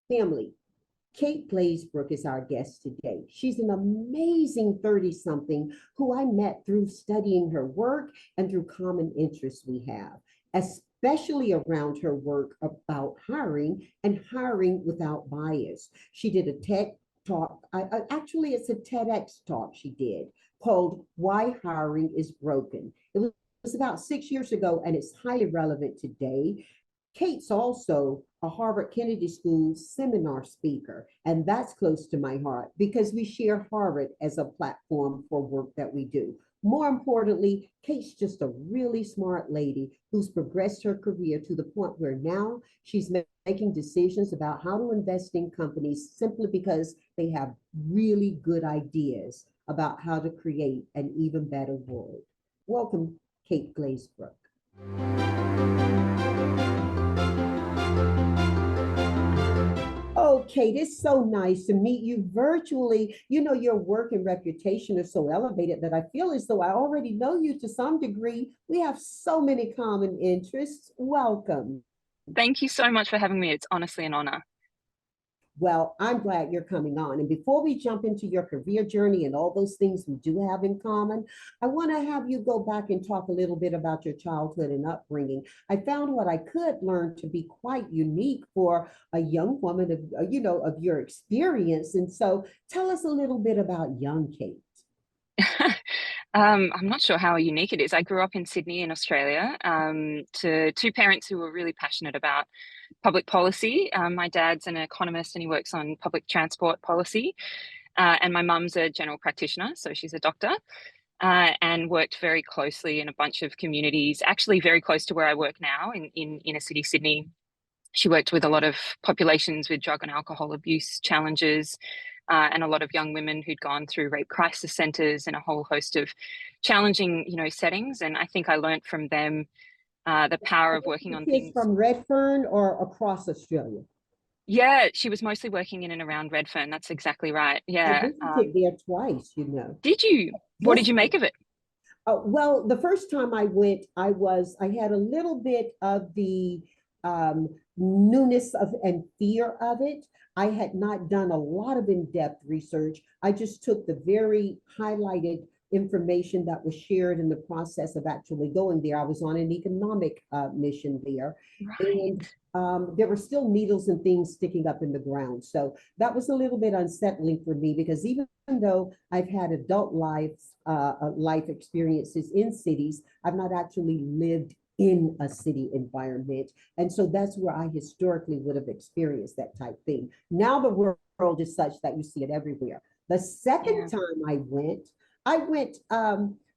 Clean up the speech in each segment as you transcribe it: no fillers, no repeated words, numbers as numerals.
Family, Kate Glazebrook is our guest today. She's an amazing 30-something who I met through studying her work and through common interests we have, especially around her work about hiring and hiring without bias. She did a TED talk, actually, it's a TEDx talk she did called Why Hiring is Broken. It was about 6 years ago, and it's highly relevant today. Kate's also a Harvard Kennedy School seminar speaker, and that's close to my heart because we share Harvard as a platform for work that we do. More importantly, Kate's just a really smart lady who's progressed her career to the point where now she's making decisions about how to invest in companies simply because they have really good ideas about how to create an even better world. Welcome, Kate Glazebrook. Oh, Kate, it's so nice to meet you virtually. You know, your work and reputation are so elevated that I feel as though I already know you to some degree. We have so many common interests. Welcome. Thank you so much for having me. It's honestly an honor. Well, I'm glad you're coming on. And before we jump into your career journey and all those things we do have in common, I want to have you go back and talk a little bit about your childhood and upbringing. I found what I could learn to be quite unique for a young woman of, of your experience. And so tell us a little bit about young Kate. I'm not sure how unique it is. I grew up in Sydney in Australia to two parents who were really passionate about public policy. My dad's an economist and he works on public transport policy. And my mum's a general practitioner, so she's a doctor, and worked very closely in a bunch of communities, actually very close to where I work now in inner city Sydney. She worked with a lot of populations with drug and alcohol abuse challenges, and a lot of young women who'd gone through rape crisis centres and a whole host of challenging, settings. And I think I learned from them the power of working on Kids things. from Redfern or across Australia? Yeah, she was mostly working in and around Redfern. That's exactly right. I Yeah. visited there twice, you know. Did you? What did Yes. you make of it? Well, the first time I went, I had a little bit of the newness of and fear of it. I had not done a lot of in-depth research. I just took the very highlighted information that was shared in the process of actually going there. I was on an economic mission there, Right. and there were still needles and things sticking up in the ground. So that was a little bit unsettling for me because even though I've had adult life experiences in cities, I've not actually lived in a city environment. And so that's where I historically would have experienced that type thing. Now the world is such that you see it everywhere. The second Yeah. time I went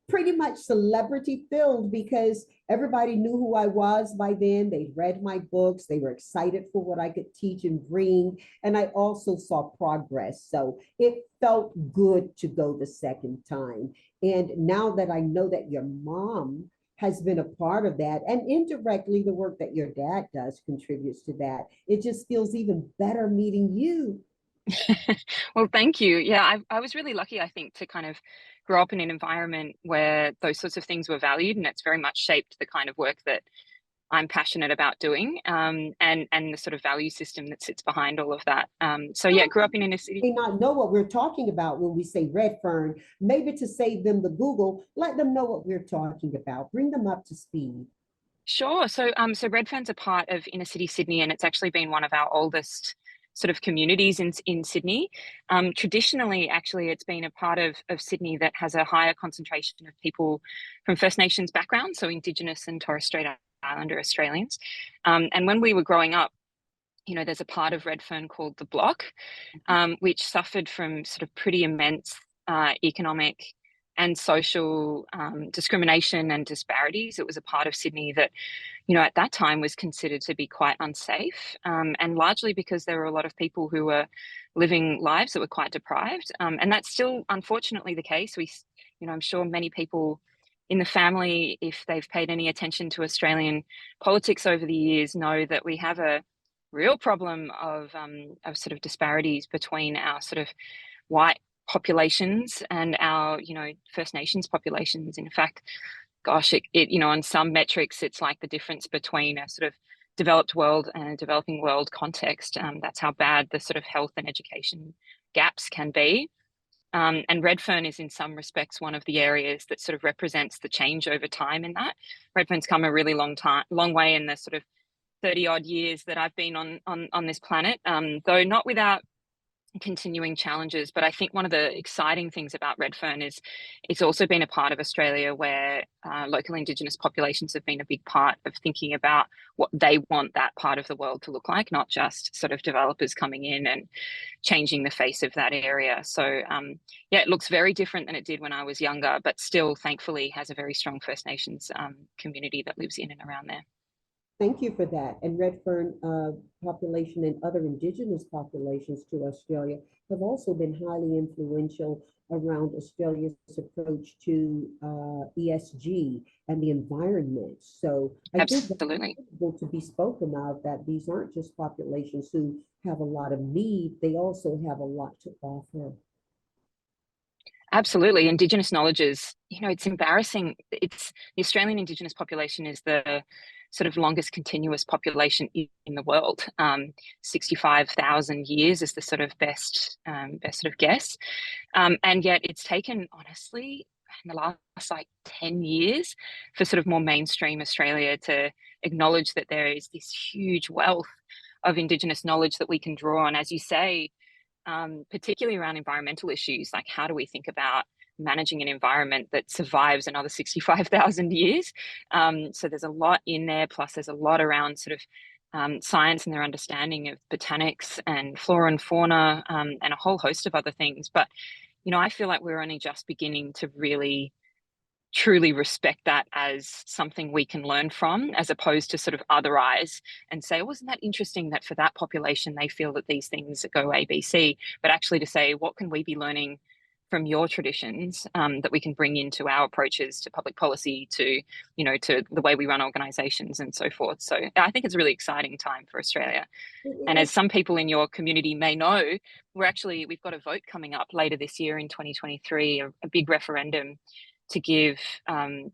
pretty much celebrity filled because everybody knew who I was by then. They read my books. They were excited for what I could teach and bring. And I also saw progress. So it felt good to go the second time. And now that I know that your mom has been a part of that, and indirectly the work that your dad does contributes to that, it just feels even better meeting you. Well, thank you. Yeah, I was really lucky, I think, to kind of grow up in an environment where those sorts of things were valued, and it's very much shaped the kind of work that I'm passionate about doing, and the sort of value system that sits behind all of that. So yeah, grew up in inner city. May not know what we're talking about when we say Redfern. Maybe to save them the Google, let them know what we're talking about. Bring them up to speed. Sure. So Redfern's a part of inner city Sydney, and it's actually been one of our oldest sort of communities in Sydney. Traditionally, actually, it's been a part of Sydney that has a higher concentration of people from First Nations backgrounds, so Indigenous and Torres Strait Islander Australians. And when we were growing up, there's a part of Redfern called the Block, which suffered from sort of pretty immense economic and social discrimination and disparities. It was a part of Sydney that, at that time was considered to be quite unsafe, and largely because there were a lot of people who were living lives that were quite deprived. And that's still unfortunately the case. I'm sure many people in the family, if they've paid any attention to Australian politics over the years, know that we have a real problem of sort of disparities between our sort of white populations and our First Nations populations. In fact, gosh, it on some metrics it's like the difference between a sort of developed world and a developing world context. That's how bad the sort of health and education gaps can be. And Redfern is in some respects one of the areas that sort of represents the change over time in that. Redfern's come a really long way in the sort of 30 odd years that I've been on this planet, though not without continuing challenges. But I think one of the exciting things about Redfern is it's also been a part of Australia where local Indigenous populations have been a big part of thinking about what they want that part of the world to look like, not just sort of developers coming in and changing the face of that area. So yeah, it looks very different than it did when I was younger, but still thankfully has a very strong First Nations community that lives in and around there. Thank you for that. And Redfern population and other Indigenous populations to Australia have also been highly influential around Australia's approach to ESG and the environment. So I think that's Absolutely. able to be spoken of, that these aren't just populations who have a lot of need, they also have a lot to offer. Absolutely. Indigenous knowledge is, it's embarrassing. It's the Australian Indigenous population is the sort of longest continuous population in the world. 65,000 years is the sort of best sort of guess. And yet it's taken, honestly, in the last like 10 years for sort of more mainstream Australia to acknowledge that there is this huge wealth of Indigenous knowledge that we can draw on, as you say, particularly around environmental issues, like how do we think about managing an environment that survives another 65,000 years? So there's a lot in there, plus there's a lot around sort of science and their understanding of botanics and flora and fauna, and a whole host of other things. But, I feel like we're only just beginning to really truly respect that as something we can learn from, as opposed to sort of otherize and say, wasn't that interesting that for that population, they feel that these things go A, B, C, but actually to say, what can we be learning from your traditions that we can bring into our approaches to public policy, to, to the way we run organizations and so forth. So I think it's a really exciting time for Australia. And as some people in your community may know, we've got a vote coming up later this year in 2023, a big referendum to give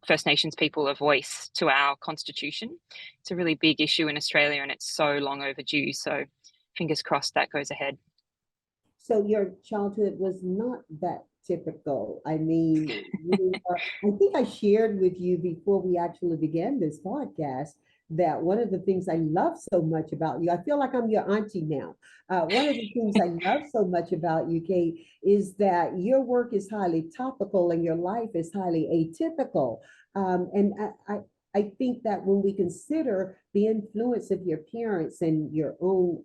First Nations people a voice to our constitution. It's a really big issue in Australia and it's so long overdue. So fingers crossed that goes ahead. So your childhood was not that typical. I mean, I think I shared with you before we actually began this podcast that one of the things I love so much about you, I feel like I'm your auntie now. One of the things I love so much about you, Kate, is that your work is highly topical and your life is highly atypical. And I think that when we consider the influence of your parents and your own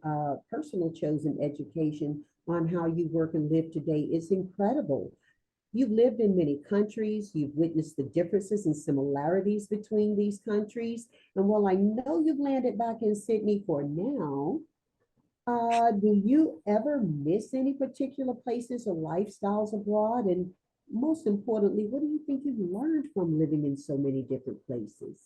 personal chosen education on how you work and live today, it's incredible. You've lived in many countries, you've witnessed the differences and similarities between these countries. And while I know you've landed back in Sydney for now, do you ever miss any particular places or lifestyles abroad? And most importantly, what do you think you've learned from living in so many different places?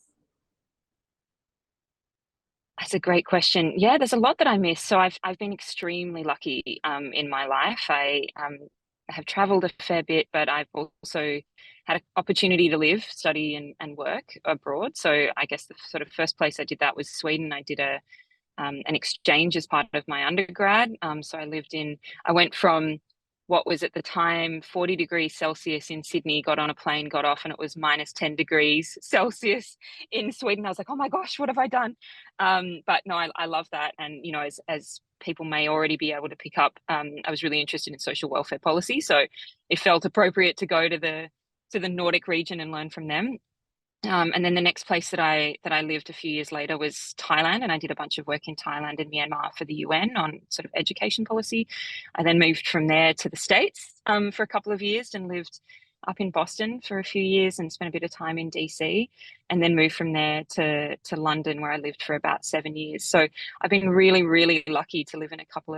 That's a great question. Yeah, there's a lot that I miss. So I've been extremely lucky in my life. I have traveled a fair bit, but I've also had an opportunity to live, study, and work abroad. So I guess the sort of first place I did that was Sweden. I did an exchange as part of my undergrad. So I went from what was at the time 40 degrees Celsius in Sydney, got on a plane, got off, and it was minus 10 degrees Celsius in Sweden. I was like, oh my gosh, what have I done? But no, I love that. And, as people may already be able to pick up, I was really interested in social welfare policy. So it felt appropriate to go to the Nordic region and learn from them. And then the next place that I lived a few years later was Thailand, and I did a bunch of work in Thailand and Myanmar for the UN on sort of education policy. I then moved from there to the States for a couple of years and lived up in Boston for a few years and spent a bit of time in DC, and then moved from there to London, where I lived for about 7 years. So I've been really, really lucky to live in a couple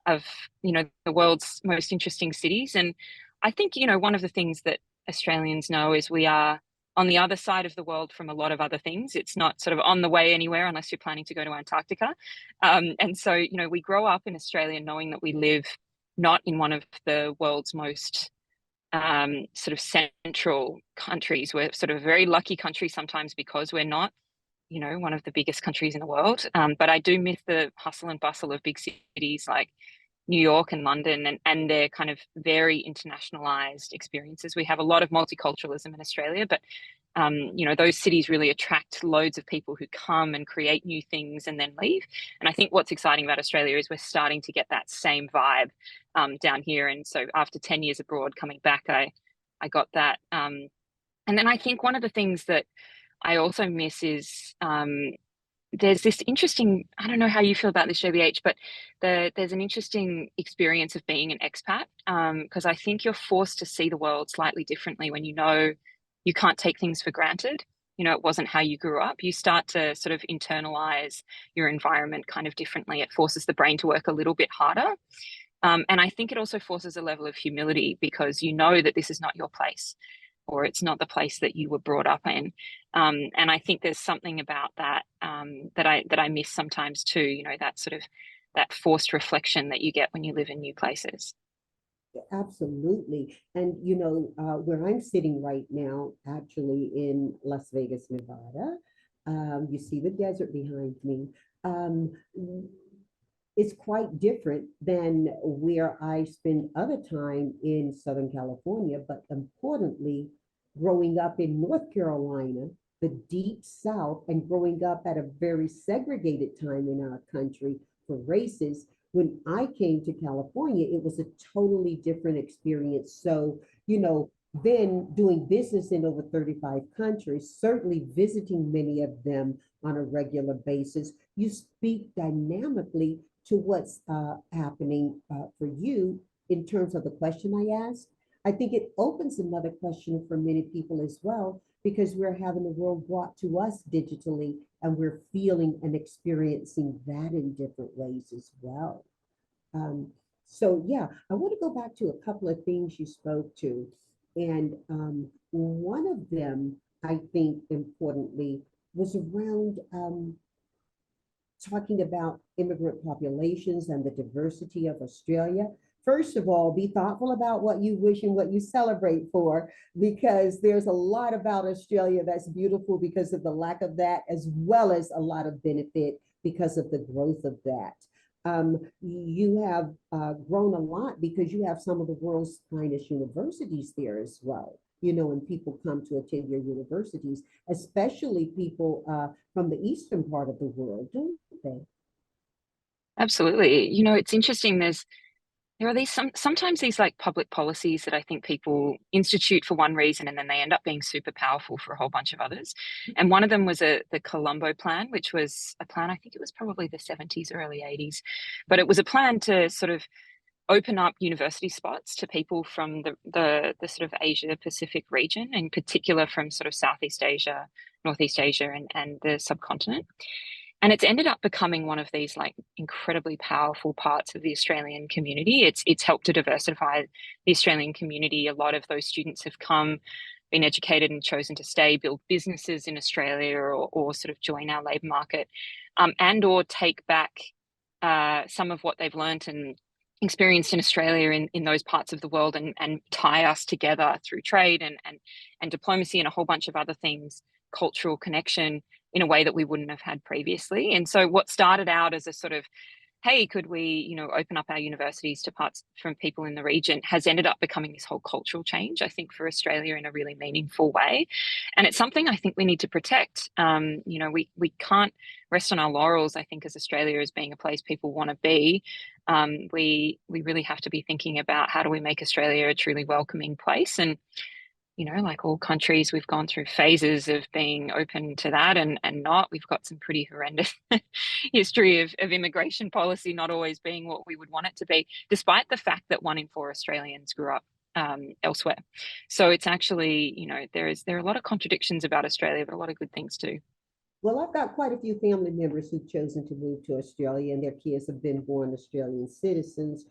of the world's most interesting cities. And I think, one of the things that Australians know is we are on the other side of the world from a lot of other things. It's not sort of on the way anywhere unless you're planning to go to Antarctica. And so, we grow up in Australia knowing that we live not in one of the world's most sort of central countries. We're sort of a very lucky country sometimes because we're not you know, one of the biggest countries in the world. But I do miss the hustle and bustle of big cities like New York and London, and their kind of very internationalized experiences. We have a lot of multiculturalism in Australia, but you know, those cities really attract loads of people who come and create new things and then leave. And I think what's exciting about Australia is we're starting to get that same vibe down here. And so after 10 years abroad, coming back, I got that. And then I think one of the things that I also miss is there's this interesting, I don't know how you feel about this, JBH, but there's an interesting experience of being an expat, because I think you're forced to see the world slightly differently when you know you can't take things for granted. You know, it wasn't how you grew up. You start to sort of internalize your environment kind of differently. It forces the brain to work a little bit harder. And I think it also forces a level of humility because you know that this is not your place, or it's not the place that you were brought up in. And I think there's something about that that I miss sometimes too, you know, that sort of that forced reflection that you get when you live in new places. Absolutely. And you know, where I'm sitting right now, actually in Las Vegas, Nevada, you see the desert behind me. Um, it's quite different than where I spend other time in Southern California, but importantly, growing up in North Carolina, the deep South, and growing up at a very segregated time in our country for races. When I came to California, it was a totally different experience. So, you know, then doing business in over 35 countries, certainly visiting many of them on a regular basis, you speak dynamically to what's happening for you in terms of the question I asked. I think it opens another question for many people as well, because we're having the world brought to us digitally, and we're feeling and experiencing that in different ways as well. Um, so yeah, I want to go back to a couple of things you spoke to. And one of them, I think importantly, was around talking about immigrant populations and the diversity of Australia. First of all, be thoughtful about what you wish and what you celebrate for, because there's a lot about Australia that's beautiful because of the lack of that, as well as a lot of benefit because of the growth of that. You have grown a lot because you have some of the world's finest universities there as well. You know, and people come to attend your universities, especially people from the eastern part of the world, don't they? Absolutely. You know, it's interesting. There are these sometimes these like public policies that I think people institute for one reason and then they end up being super powerful for a whole bunch of others. And one of them was the Colombo plan, which was a plan, I think it was probably the 70s, early 80s, but it was a plan to sort of open up university spots to people from the sort of Asia Pacific region, in particular from sort of Southeast Asia, Northeast Asia, and the subcontinent. And it's ended up becoming one of these like incredibly powerful parts of the Australian community. It's helped to diversify the Australian community. A lot of those students have come, been educated and chosen to stay, build businesses in Australia, or sort of join our labour market, and or take back some of what they've learnt and experienced in Australia in those parts of the world, and tie us together through trade and diplomacy and a whole bunch of other things, cultural connection, in a way that we wouldn't have had previously. And so what started out as a sort of, hey, could we, you know, open up our universities to parts from people in the region, has ended up becoming this whole cultural change, I think, for Australia in a really meaningful way. And it's something I think we need to protect. You know, we can't rest on our laurels, I think, as Australia as being a place people want to be. We really have to be thinking about how do we make Australia a truly welcoming place. And you know, like all countries, we've gone through phases of being open to that and not. We've got some pretty horrendous history of immigration policy not always being what we would want it to be, despite the fact that 1 in 4 Australians grew up elsewhere. So it's actually, you know, there are a lot of contradictions about Australia, but a lot of good things too. Well, I've got quite a few family members who've chosen to move to Australia, and their kids have been born Australian citizens.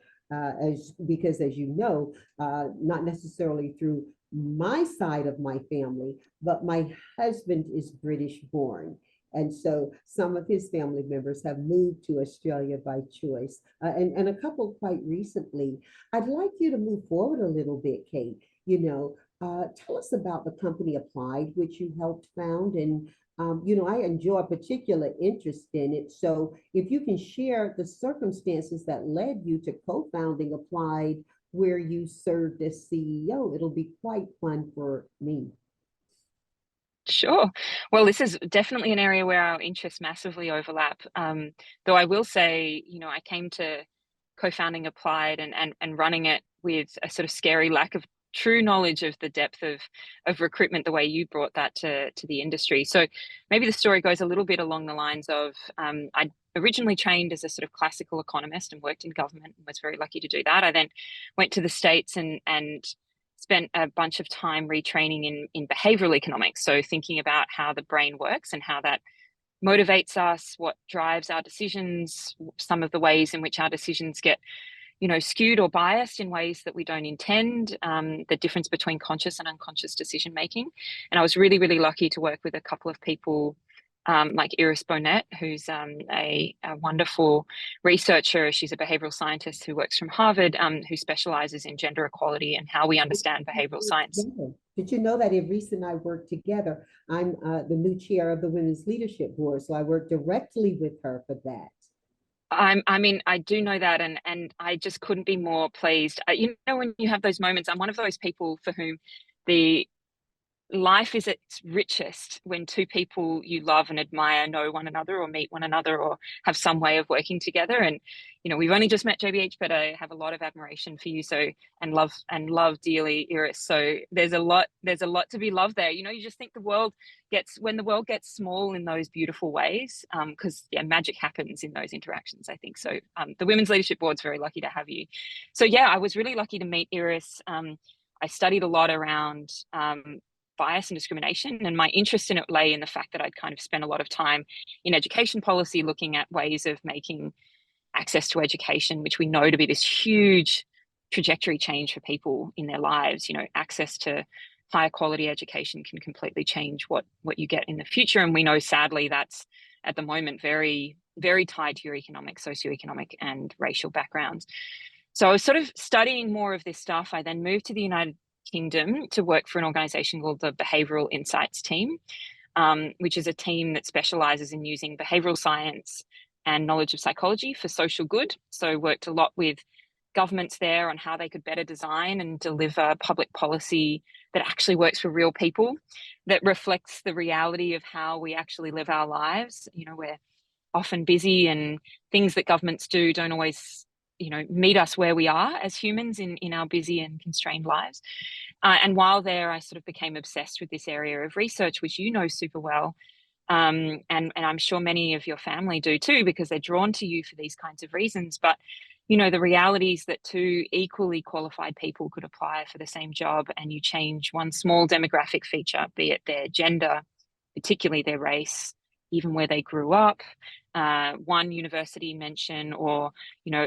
Because, as you know, not necessarily through my side of my family, but my husband is British born. And so some of his family members have moved to Australia by choice, and a couple quite recently. I'd like you to move forward a little bit, Kate. You know, Tell us about the company Applied, which you helped found. And, I enjoy a particular interest in it. So if you can share the circumstances that led you to co-founding Applied, where you served as CEO, it'll be quite fun for me. Sure. Well, this is definitely an area where our interests massively overlap. Though I will say, I came to co-founding Applied and running it with a sort of scary lack of true knowledge of the depth of recruitment, the way you brought that to the industry. So maybe the story goes a little bit along the lines of I originally trained as a sort of classical economist and worked in government and was very lucky to do that. I then went to the States and spent a bunch of time retraining in behavioral economics. So thinking about how the brain works and how that motivates us, what drives our decisions, some of the ways in which our decisions get, skewed or biased in ways that we don't intend, the difference between conscious and unconscious decision making. And I was really, really lucky to work with a couple of people like Iris Bonet, who's a wonderful researcher. She's a behavioral scientist who works from Harvard, who specializes in gender equality and how we understand behavioral science. Did you know that Iris and I work together? I'm the new chair of the Women's Leadership Board, so I work directly with her for that. I do know that, and I just couldn't be more pleased. When you have those moments, I'm one of those people for whom the life is its richest when two people you love and admire know one another or meet one another or have some way of working together. And we've only just met JBH, but I have a lot of admiration for you, so and love dearly Iris. So there's a lot to be loved there. You just think when the world gets small in those beautiful ways, because magic happens in those interactions, I think. So the Women's Leadership Board's very lucky to have you. So I was really lucky to meet Iris. I studied a lot around bias and discrimination, and my interest in it lay in the fact that I'd kind of spent a lot of time in education policy looking at ways of making access to education, which we know to be this huge trajectory change for people in their lives. Access to higher quality education can completely change what you get in the future, and we know sadly that's at the moment very, very tied to your economic, socioeconomic and racial backgrounds. So I was sort of studying more of this stuff. I then moved to the United Kingdom to work for an organization called the Behavioural Insights Team, which is a team that specializes in using behavioral science and knowledge of psychology for social good. So worked a lot with governments there on how they could better design and deliver public policy that actually works for real people, that reflects the reality of how we actually live our lives. We're often busy, and things that governments do don't always meet us where we are as humans in our busy and constrained lives. And while there, I sort of became obsessed with this area of research, which super well. And I'm sure many of your family do too, because they're drawn to you for these kinds of reasons. But, the realities that two equally qualified people could apply for the same job, and you change one small demographic feature, be it their gender, particularly their race, even where they grew up, one university mention, or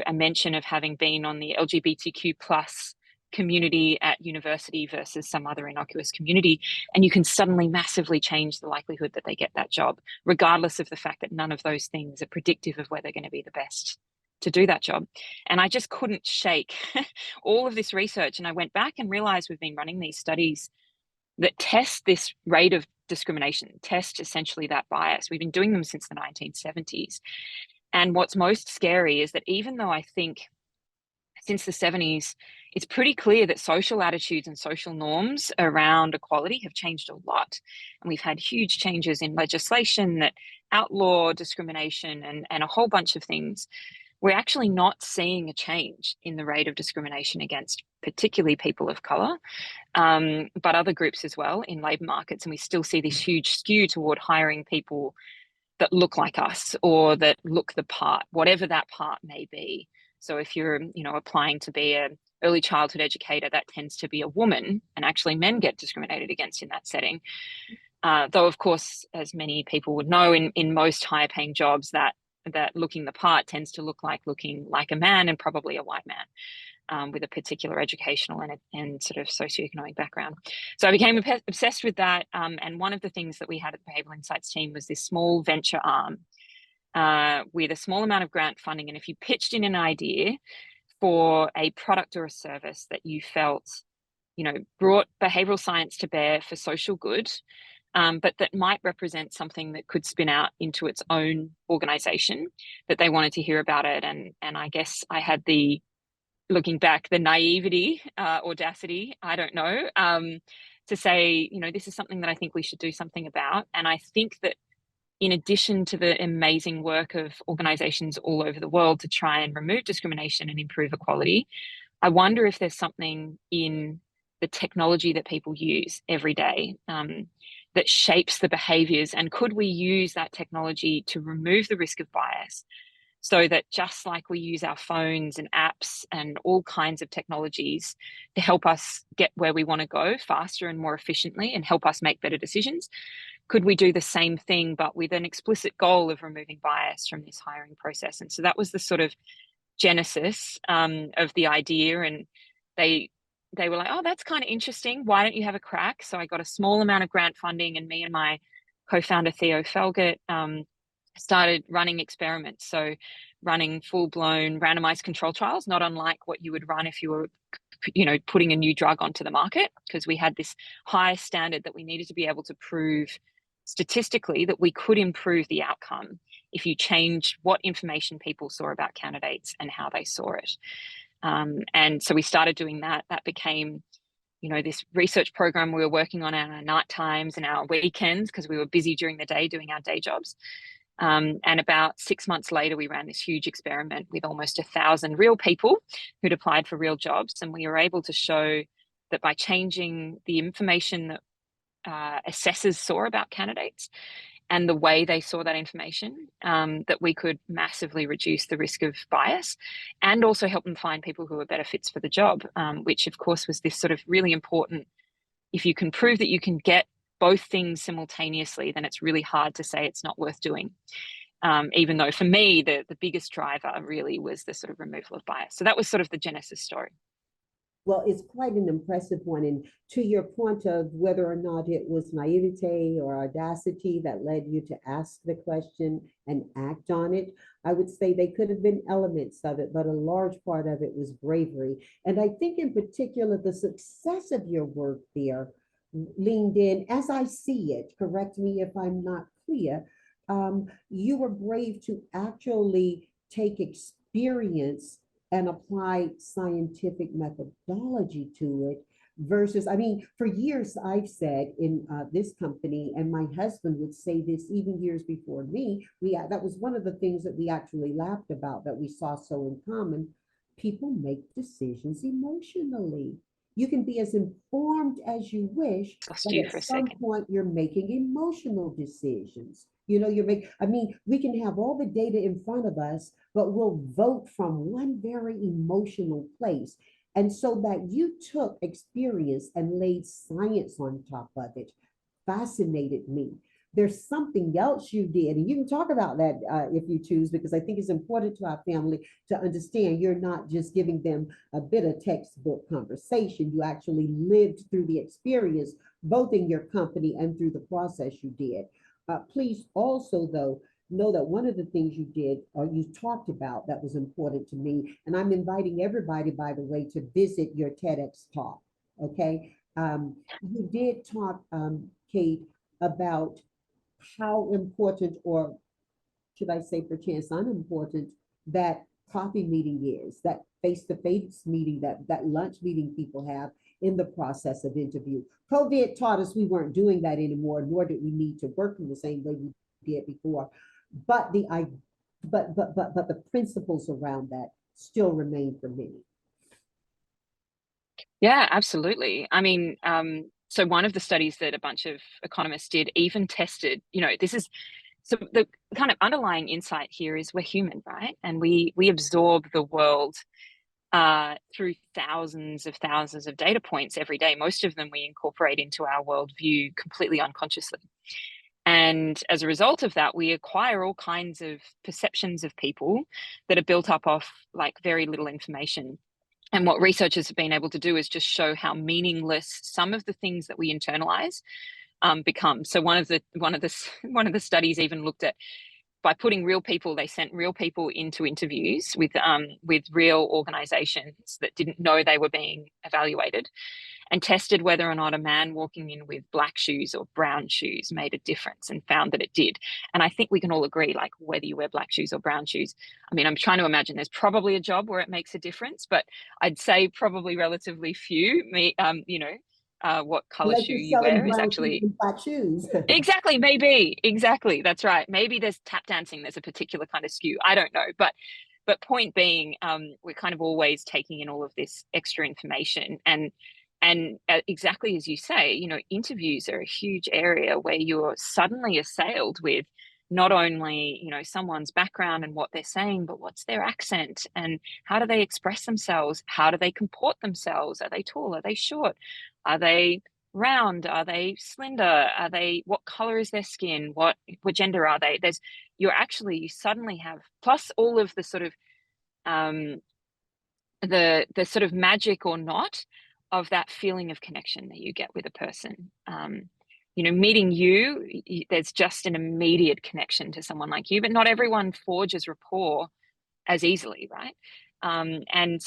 a mention of having been on the LGBTQ plus community at university versus some other innocuous community, and you can suddenly massively change the likelihood that they get that job, regardless of the fact that none of those things are predictive of where they're going to be the best to do that job. And I just couldn't shake all of this research, and I went back and realized we've been running these studies that test this rate of discrimination, test essentially that bias. We've been doing them since the 1970s. And what's most scary is that even though I think since the 70s, it's pretty clear that social attitudes and social norms around equality have changed a lot. And we've had huge changes in legislation that outlaw discrimination and a whole bunch of things. We're actually not seeing a change in the rate of discrimination against particularly people of colour, but other groups as well in labour markets. And we still see this huge skew toward hiring people that look like us or that look the part, whatever that part may be. So if you're, applying to be an early childhood educator, that tends to be a woman, and actually men get discriminated against in that setting. Though, of course, as many people would know, in most higher paying jobs, that looking the part tends to looking like a man, and probably a white man with a particular educational and sort of socioeconomic background. So I became obsessed with that. And one of the things that we had at the Behavioural Insights team was this small venture arm with a small amount of grant funding. And if you pitched in an idea for a product or a service that you felt brought behavioural science to bear for social good, but that might represent something that could spin out into its own organisation, that they wanted to hear about it. And I guess I had looking back, the naivety, audacity, I don't know, to say, this is something that I think we should do something about. And I think that in addition to the amazing work of organisations all over the world to try and remove discrimination and improve equality, I wonder if there's something in the technology that people use every day that shapes the behaviours, and could we use that technology to remove the risk of bias, so that just like we use our phones and apps and all kinds of technologies to help us get where we want to go faster and more efficiently and help us make better decisions, could we do the same thing but with an explicit goal of removing bias from this hiring process? And so that was the sort of genesis of the idea. And they were like, oh, that's kind of interesting. Why don't you have a crack? So I got a small amount of grant funding, and me and my co-founder Theo Felgett started running experiments. So running full-blown randomized control trials, not unlike what you would run if you were putting a new drug onto the market, because we had this high standard that we needed to be able to prove statistically that we could improve the outcome if you changed what information people saw about candidates and how they saw it. And so we started doing that. That became, this research program we were working on at our night times and our weekends, because we were busy during the day doing our day jobs. And about 6 months later, we ran this huge experiment with almost 1,000 real people who'd applied for real jobs. And we were able to show that by changing the information that assessors saw about candidates and the way they saw that information, that we could massively reduce the risk of bias and also help them find people who are better fits for the job, which of course was this sort of really important. If you can prove that you can get both things simultaneously, then it's really hard to say it's not worth doing. Even though for me, the biggest driver really was the sort of removal of bias. So that was sort of the genesis story. Well, it's quite an impressive one. And to your point of whether or not it was naivete or audacity that led you to ask the question and act on it, I would say they could have been elements of it, but a large part of it was bravery. And I think in particular, the success of your work there leaned in, as I see it, correct me if I'm not clear, you were brave to actually take experience and apply scientific methodology to it versus, I mean, for years I've said in this company, and my husband would say this even years before me, that was one of the things that we actually laughed about, that we saw so in common. People make decisions emotionally. You can be as informed as you wish, Lost but you at for a some second. point you're making emotional decisions. I mean, we can have all the data in front of us, but we'll vote from one very emotional place. And so that you took experience and laid science on top of it fascinated me. There's something else you did, and you can talk about that if you choose, because I think it's important to our family to understand you're not just giving them a bit of textbook conversation. You actually lived through the experience, both in your company and through the process you did. Please also, though, know that one of the things you did or you talked about that was important to me, and I'm inviting everybody, by the way, to visit your TEDx talk, okay? You did talk, Kate, about how important, or should I say perchance unimportant, that coffee meeting is, that face-to-face meeting, that lunch meeting people have in the process of interview. COVID taught us we weren't doing that anymore, nor did we need to work in the same way we did before. But the principles around that still remain for many. Yeah, absolutely. I mean, so one of the studies that a bunch of economists did even tested, so the kind of underlying insight here is we're human, right? And we absorb the world through thousands of data points every day. Most of them we incorporate into our worldview completely unconsciously. And as a result of that, we acquire all kinds of perceptions of people that are built up off like very little information. And what researchers have been able to do is just show how meaningless some of the things that we internalize become. So one of the studies even looked at by putting real people, they sent real people into interviews with real organizations that didn't know they were being evaluated, and tested whether or not a man walking in with black shoes or brown shoes made a difference, and found that it did. And I think we can all agree, like, whether you wear black shoes or brown shoes, I mean, I'm trying to imagine there's probably a job where it makes a difference, but I'd say probably relatively few. What color Unless shoe you're you selling wear is brown shoes actually and black shoes. exactly, maybe, exactly, that's right. Maybe there's tap dancing, there's a particular kind of skew. I don't know, but point being, we're kind of always taking in all of this extra information, and exactly as you say, interviews are a huge area where you're suddenly assailed with not only, someone's background and what they're saying, but what's their accent and how do they express themselves? How do they comport themselves? Are they tall? Are they short? Are they round? Are they slender? What color is their skin? What gender are they? You suddenly have, plus all of the sort of, the sort of magic or not of that feeling of connection that you get with a person. Meeting you, there's just an immediate connection to someone like you, but not everyone forges rapport as easily, right? And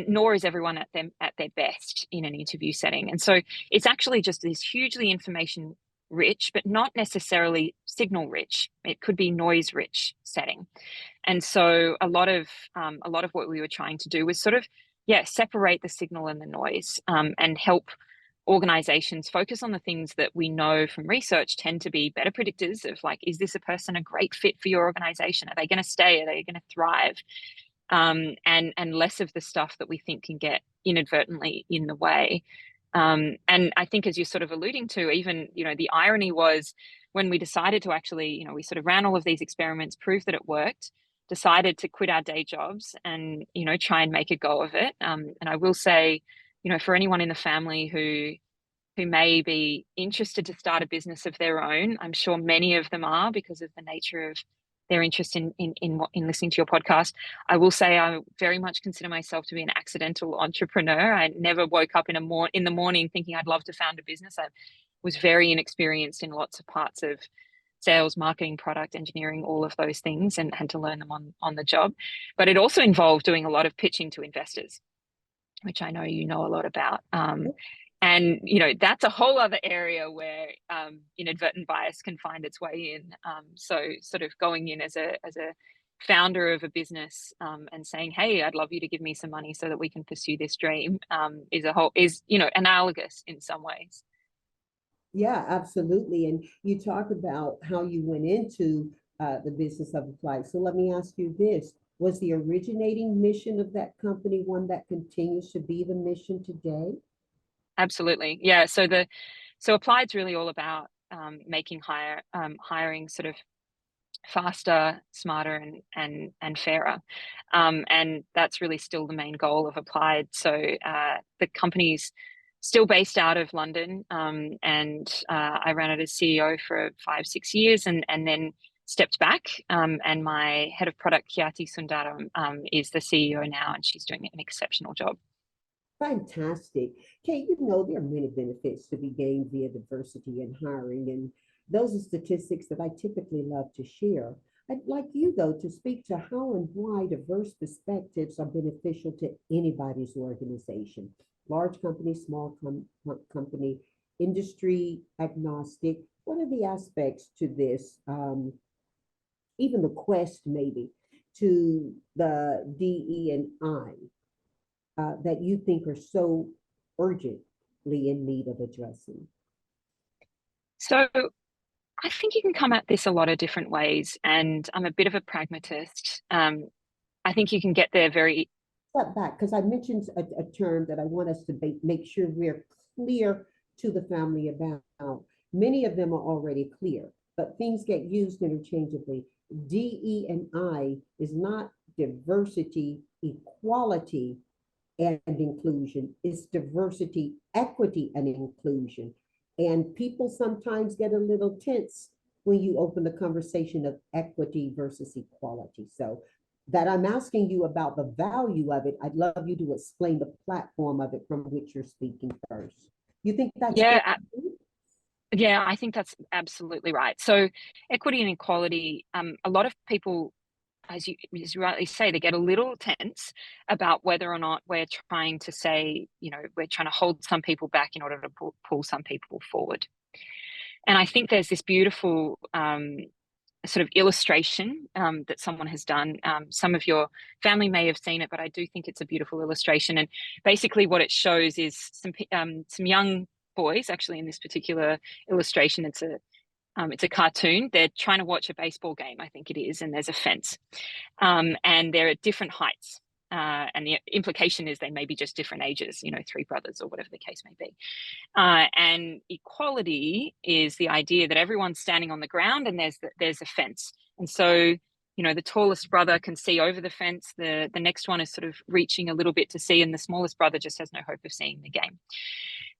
nor is everyone at their best in an interview setting. And so it's actually just this hugely information rich, but not necessarily signal rich. It could be noise rich setting. And so a lot of what we were trying to do was sort of, separate the signal and the noise, and help organizations focus on the things that we know from research tend to be better predictors of, like, is this a person a great fit for your organization? Are they going to stay? Are they going to thrive? And less of the stuff that we think can get inadvertently in the way. And I think, as you're sort of alluding to, even, the irony was when we decided to actually, we sort of ran all of these experiments, proved that it worked, decided to quit our day jobs and, try and make a go of it. And I will say, for anyone in the family who may be interested to start a business of their own, I'm sure many of them are, because of the nature of their interest in listening to your podcast. I will say I very much consider myself to be an accidental entrepreneur. I never woke up in the morning thinking I'd love to found a business. I was very inexperienced in lots of parts of sales, marketing, product engineering, all of those things, and had to learn them on the job. But it also involved doing a lot of pitching to investors, which I know you know a lot about. And, that's a whole other area where inadvertent bias can find its way in. So sort of going in as a founder of a business, and saying, hey, I'd love you to give me some money so that we can pursue this dream, is analogous in some ways. Yeah, absolutely. And you talk about how you went into the business of applied. So let me ask you this. Was the originating mission of that company one that continues to be the mission today? Absolutely. Yeah. So Applied's really all about making hiring sort of faster, smarter, and fairer. And that's really still the main goal of Applied. So the company's still based out of London, and I ran it as CEO for 5-6 years, and then stepped back. And my head of product, Kyati Sundaram, is the CEO now, and she's doing an exceptional job. Fantastic. Kate, there are many benefits to be gained via diversity in hiring, and those are statistics that I typically love to share. I'd like you, though, to speak to how and why diverse perspectives are beneficial to anybody's organization. Large company, small company, industry agnostic. What are the aspects to this? Even the quest, maybe, to the DE and I. That you think are so urgently in need of addressing? So I think you can come at this a lot of different ways, and I'm a bit of a pragmatist. I think you can get there very... Step back, because I mentioned a term that I want us to make sure we're clear to the family about. Many of them are already clear, but things get used interchangeably. DE and I is not diversity, equality, and inclusion. It's diversity, equity, and inclusion. And people sometimes get a little tense when you open the conversation of equity versus equality. So that I'm asking you about the value of it, I'd love you to explain the platform of it from which you're speaking first. You think that's Yeah, Yeah, I think that's absolutely right. So equity and equality, a lot of people, as you rightly say, they get a little tense about whether or not we're trying to say, we're trying to hold some people back in order to pull some people forward. And I think there's this beautiful sort of illustration that someone has done. Some of your family may have seen it, but I do think it's a beautiful illustration. And basically what it shows is some young boys, actually in this particular illustration, it's a cartoon. They're trying to watch a baseball game, I think it is, and there's a fence. And they're at different heights. And the implication is they may be just different ages, three brothers or whatever the case may be. And equality is the idea that everyone's standing on the ground and there's a fence. And so, the tallest brother can see over the fence. The next one is sort of reaching a little bit to see, and the smallest brother just has no hope of seeing the game.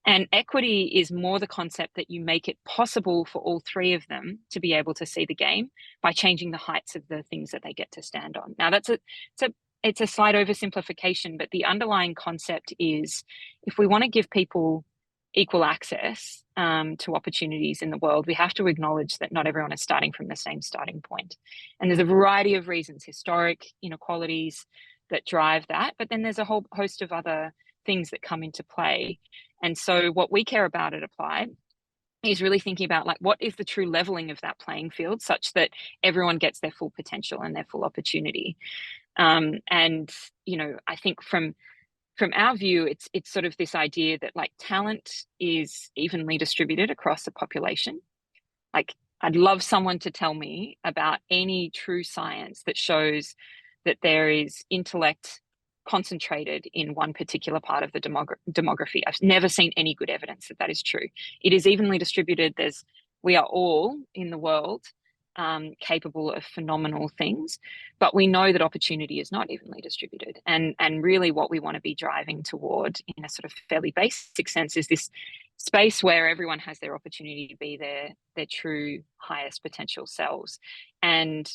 And equity is more the concept that you make it possible for all three of them to be able to see the game by changing the heights of the things that they get to stand on. Now, it's a slight oversimplification, but the underlying concept is if we want to give people equal access to opportunities in the world, we have to acknowledge that not everyone is starting from the same starting point. And there's a variety of reasons, historic inequalities that drive that, but then there's a whole host of other things that come into play. And so what we care about at Applied is really thinking about what is the true leveling of that playing field such that everyone gets their full potential and their full opportunity. And I think from our view, it's sort of this idea that talent is evenly distributed across a population. I'd love someone to tell me about any true science that shows that there is intellect concentrated in one particular part of the demography. I've never seen any good evidence that is true. It is evenly distributed. We are all in the world capable of phenomenal things, but we know that opportunity is not evenly distributed. And really what we want to be driving toward in a sort of fairly basic sense is this space where everyone has their opportunity to be their true highest potential selves. And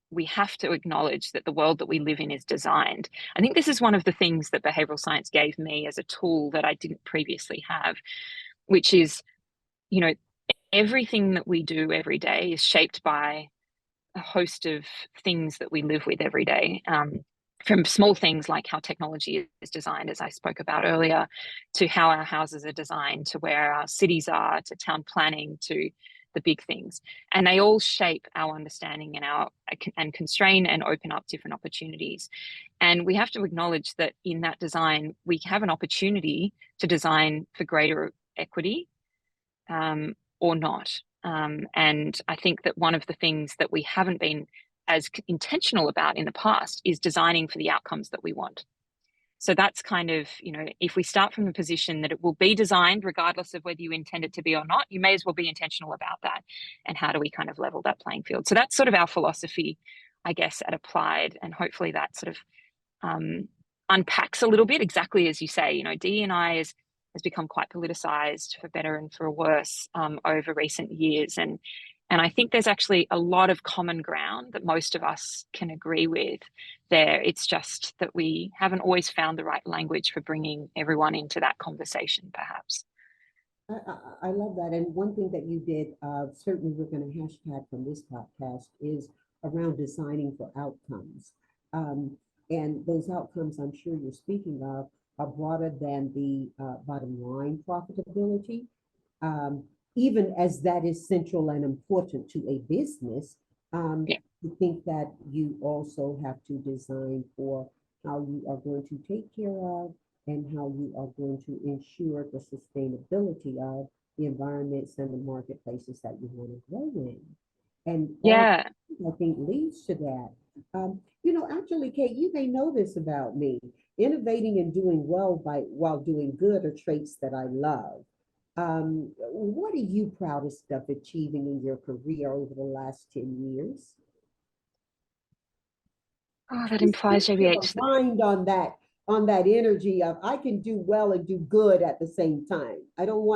we have to acknowledge that the world that we live in is designed. I think this is one of the things that behavioral science gave me as a tool that I didn't previously have, which is, everything that we do every day is shaped by a host of things that we live with every day. From small things like how technology is designed, as I spoke about earlier, to how our houses are designed, to where our cities are, to town planning, to the big things. And they all shape our understanding and constrain and open up different opportunities. And we have to acknowledge that in that design, we have an opportunity to design for greater equity or not. And I think that one of the things that we haven't been as intentional about in the past is designing for the outcomes that we want. So that's kind of, if we start from the position that it will be designed regardless of whether you intend it to be or not, you may as well be intentional about that. And how do we kind of level that playing field? So that's sort of our philosophy, I guess, at Applied. And hopefully that sort of unpacks a little bit, exactly as you say. DE&I has become quite politicized for better and for worse over recent years. And I think there's actually a lot of common ground that most of us can agree with there. It's just that we haven't always found the right language for bringing everyone into that conversation, perhaps. I love that. And one thing that you did, certainly we're going to hashtag from this podcast, is around designing for outcomes. And those outcomes I'm sure you're speaking of are broader than the bottom line profitability. Even as that is central and important to a business, Yeah. I think that you also have to design for how you are going to take care of and how you are going to ensure the sustainability of the environments and the marketplaces that you want to grow in. And Yeah. I think leads to that. Actually, Kate, you may know this about me. Innovating and doing well while doing good are traits that I love. What are you proudest of achieving in your career over the last 10 years? Oh, that implies JBH. Aligned on that energy of I can do well and do good at the same time. I don't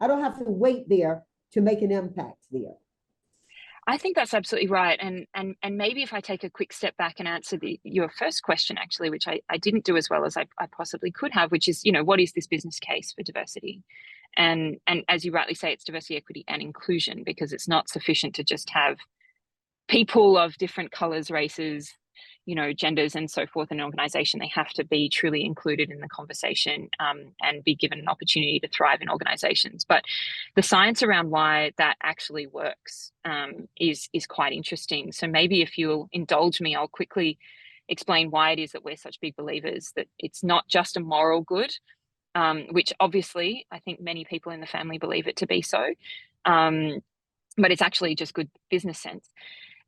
have to wait there to make an impact there. I think that's absolutely right. And maybe if I take a quick step back and answer your first question, actually, which I didn't do as well as I possibly could have, which is, what is this business case for diversity? And as you rightly say, it's diversity, equity, and inclusion, because it's not sufficient to just have people of different colors, races, genders, and so forth in an organization. They have to be truly included in the conversation, and be given an opportunity to thrive in organizations. But the science around why that actually works is quite interesting. So maybe if you'll indulge me, I'll quickly explain why it is that we're such big believers that it's not just a moral good, which obviously I think many people in the family believe it to be so, but it's actually just good business sense.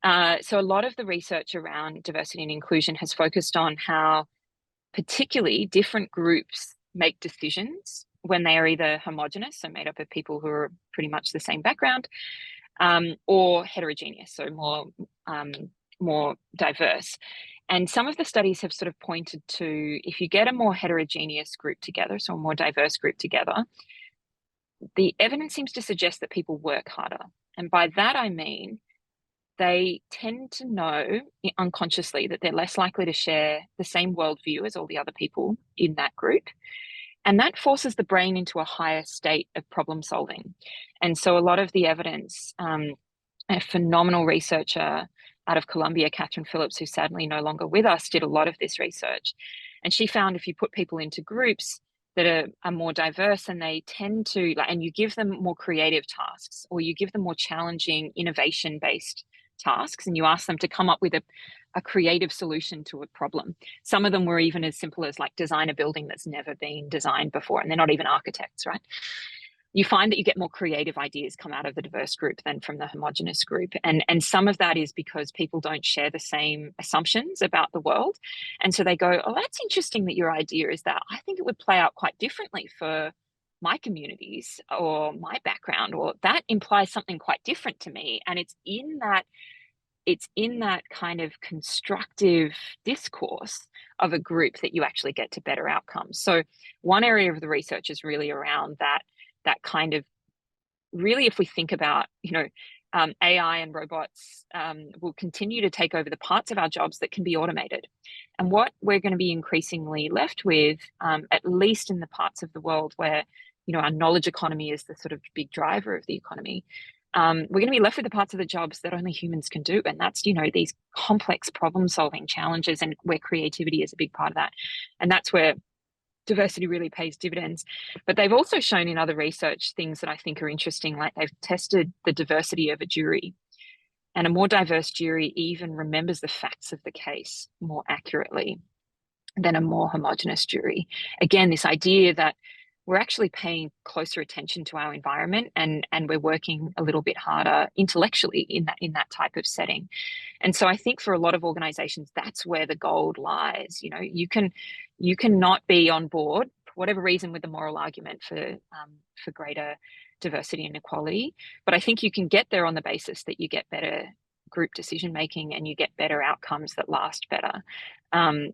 So a lot of the research around diversity and inclusion has focused on how particularly different groups make decisions when they are either homogenous, so made up of people who are pretty much the same background, or heterogeneous, so more diverse. And some of the studies have sort of pointed to, if you get a more heterogeneous group together, so a more diverse group together, the evidence seems to suggest that people work harder. And by that I mean, they tend to know unconsciously that they're less likely to share the same worldview as all the other people in that group. And that forces the brain into a higher state of problem solving. And so a lot of the evidence, a phenomenal researcher out of Columbia, Catherine Phillips, who's sadly no longer with us, did a lot of this research. And she found if you put people into groups that are more diverse, and they tend to, and you give them more creative tasks, or you give them more challenging, innovation-based tasks, and you ask them to come up with a creative solution to a problem. Some of them were even as simple as design a building that's never been designed before, and they're not even architects, right? You find that you get more creative ideas come out of the diverse group than from the homogenous group. And some of that is because people don't share the same assumptions about the world. And so they go, oh, that's interesting that your idea is that. I think it would play out quite differently for my communities or my background, or that implies something quite different to me. And it's in that kind of constructive discourse of a group that you actually get to better outcomes. So one area of the research is really around that kind of, really, if we think about, AI and robots will continue to take over the parts of our jobs that can be automated. And what we're going to be increasingly left with, at least in the parts of the world where, our knowledge economy is the sort of big driver of the economy, we're going to be left with the parts of the jobs that only humans can do. And that's, these complex problem solving challenges, and where creativity is a big part of that. And that's where diversity really pays dividends. But they've also shown in other research things that I think are interesting, like they've tested the diversity of a jury. And a more diverse jury even remembers the facts of the case more accurately than a more homogenous jury. Again, this idea that we're actually paying closer attention to our environment, and we're working a little bit harder intellectually in that type of setting. And so I think for a lot of organizations, that's where the gold lies. You can not be on board for whatever reason with the moral argument for greater diversity and equality, but I think you can get there on the basis that you get better group decision making and you get better outcomes that last better.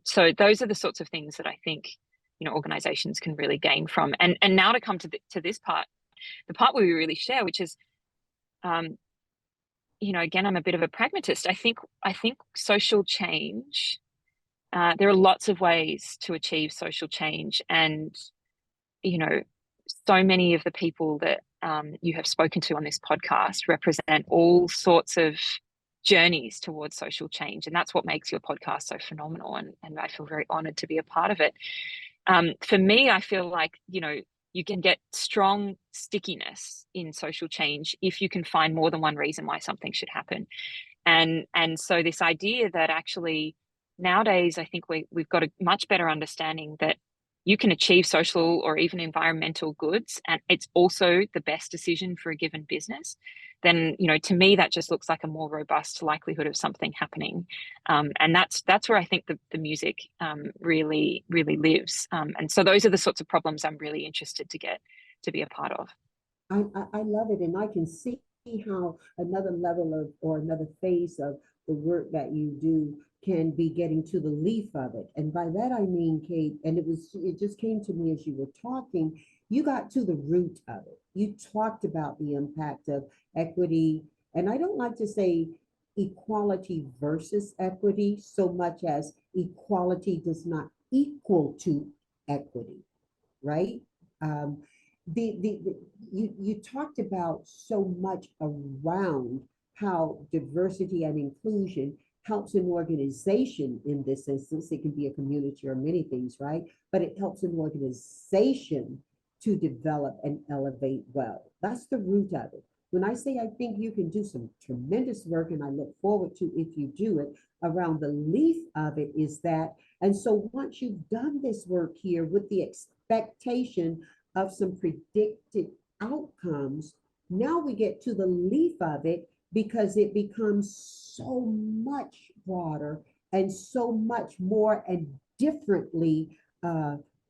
So those are the sorts of things that I think organizations can really gain from. And now to come to this part, the part where we really share, which is, again, I'm a bit of a pragmatist. I think social change. There are lots of ways to achieve social change, and so many of the people that you have spoken to on this podcast represent all sorts of journeys towards social change, and that's what makes your podcast so phenomenal. And I feel very honored to be a part of it. For me, I feel like, you can get strong stickiness in social change if you can find more than one reason why something should happen. And so this idea that actually nowadays, I think we've got a much better understanding that you can achieve social or even environmental goods, and it's also the best decision for a given business, then, to me, that just looks like a more robust likelihood of something happening. And that's where I think the music really, really lives. And so those are the sorts of problems I'm really interested to get to be a part of. I love it, and I can see how another level of, or another phase of the work that you do can be getting to the leaf of it. And by that I mean, Kate, and it just came to me as you were talking, you got to the root of it. You talked about the impact of equity, and I don't like to say equality versus equity so much as equality does not equal to equity, right? You talked about so much around how diversity and inclusion helps an organization in this instance. It can be a community or many things, right? But it helps an organization to develop and elevate well. That's the root of it. When I say I think you can do some tremendous work, and I look forward to if you do it, around the leaf of it is that, and so once you've done this work here with the expectation of some predicted outcomes, now we get to the leaf of it because it becomes so much broader and so much more and differently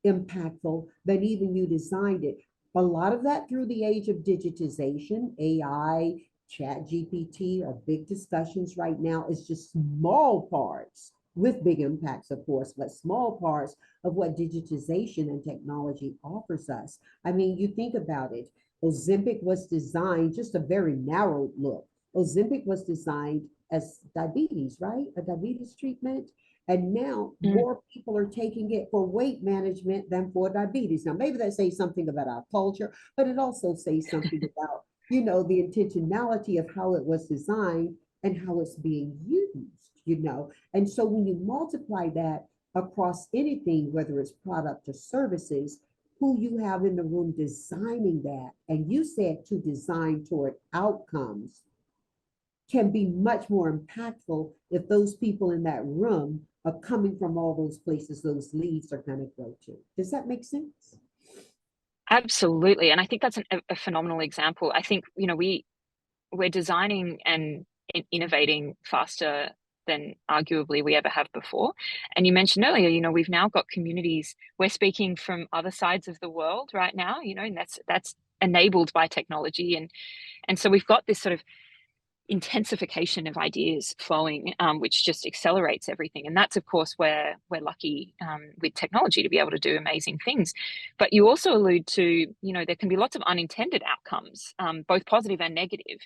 impactful than even you designed it. A lot of that through the age of digitization, AI, chat GPT are big discussions right now. It's just small parts with big impacts, of course, but small parts of what digitization and technology offers us. I mean, you think about it. Ozempic was designed just a very narrow look. Ozempic was designed as diabetes, right? A diabetes treatment. And now more people are taking it for weight management than for diabetes. Now, maybe that says something about our culture, but it also says something about, you know, the intentionality of how it was designed and how it's being used, you know. And so when you multiply that across anything, whether it's product or services, who you have in the room designing that, and you said to design toward outcomes, can be much more impactful if those people in that room are coming from all those places those leads are going to go to. Does that make sense? Absolutely. And I think that's a phenomenal example. I think, you know, we're designing and innovating faster than arguably we ever have before. And you mentioned earlier, you know, we've now got communities, we're speaking from other sides of the world right now, you know, and that's enabled by technology. And so we've got this sort of intensification of ideas flowing, which just accelerates everything. And that's, of course, where we're lucky with technology to be able to do amazing things. But you also allude to, you know, there can be lots of unintended outcomes, both positive and negative.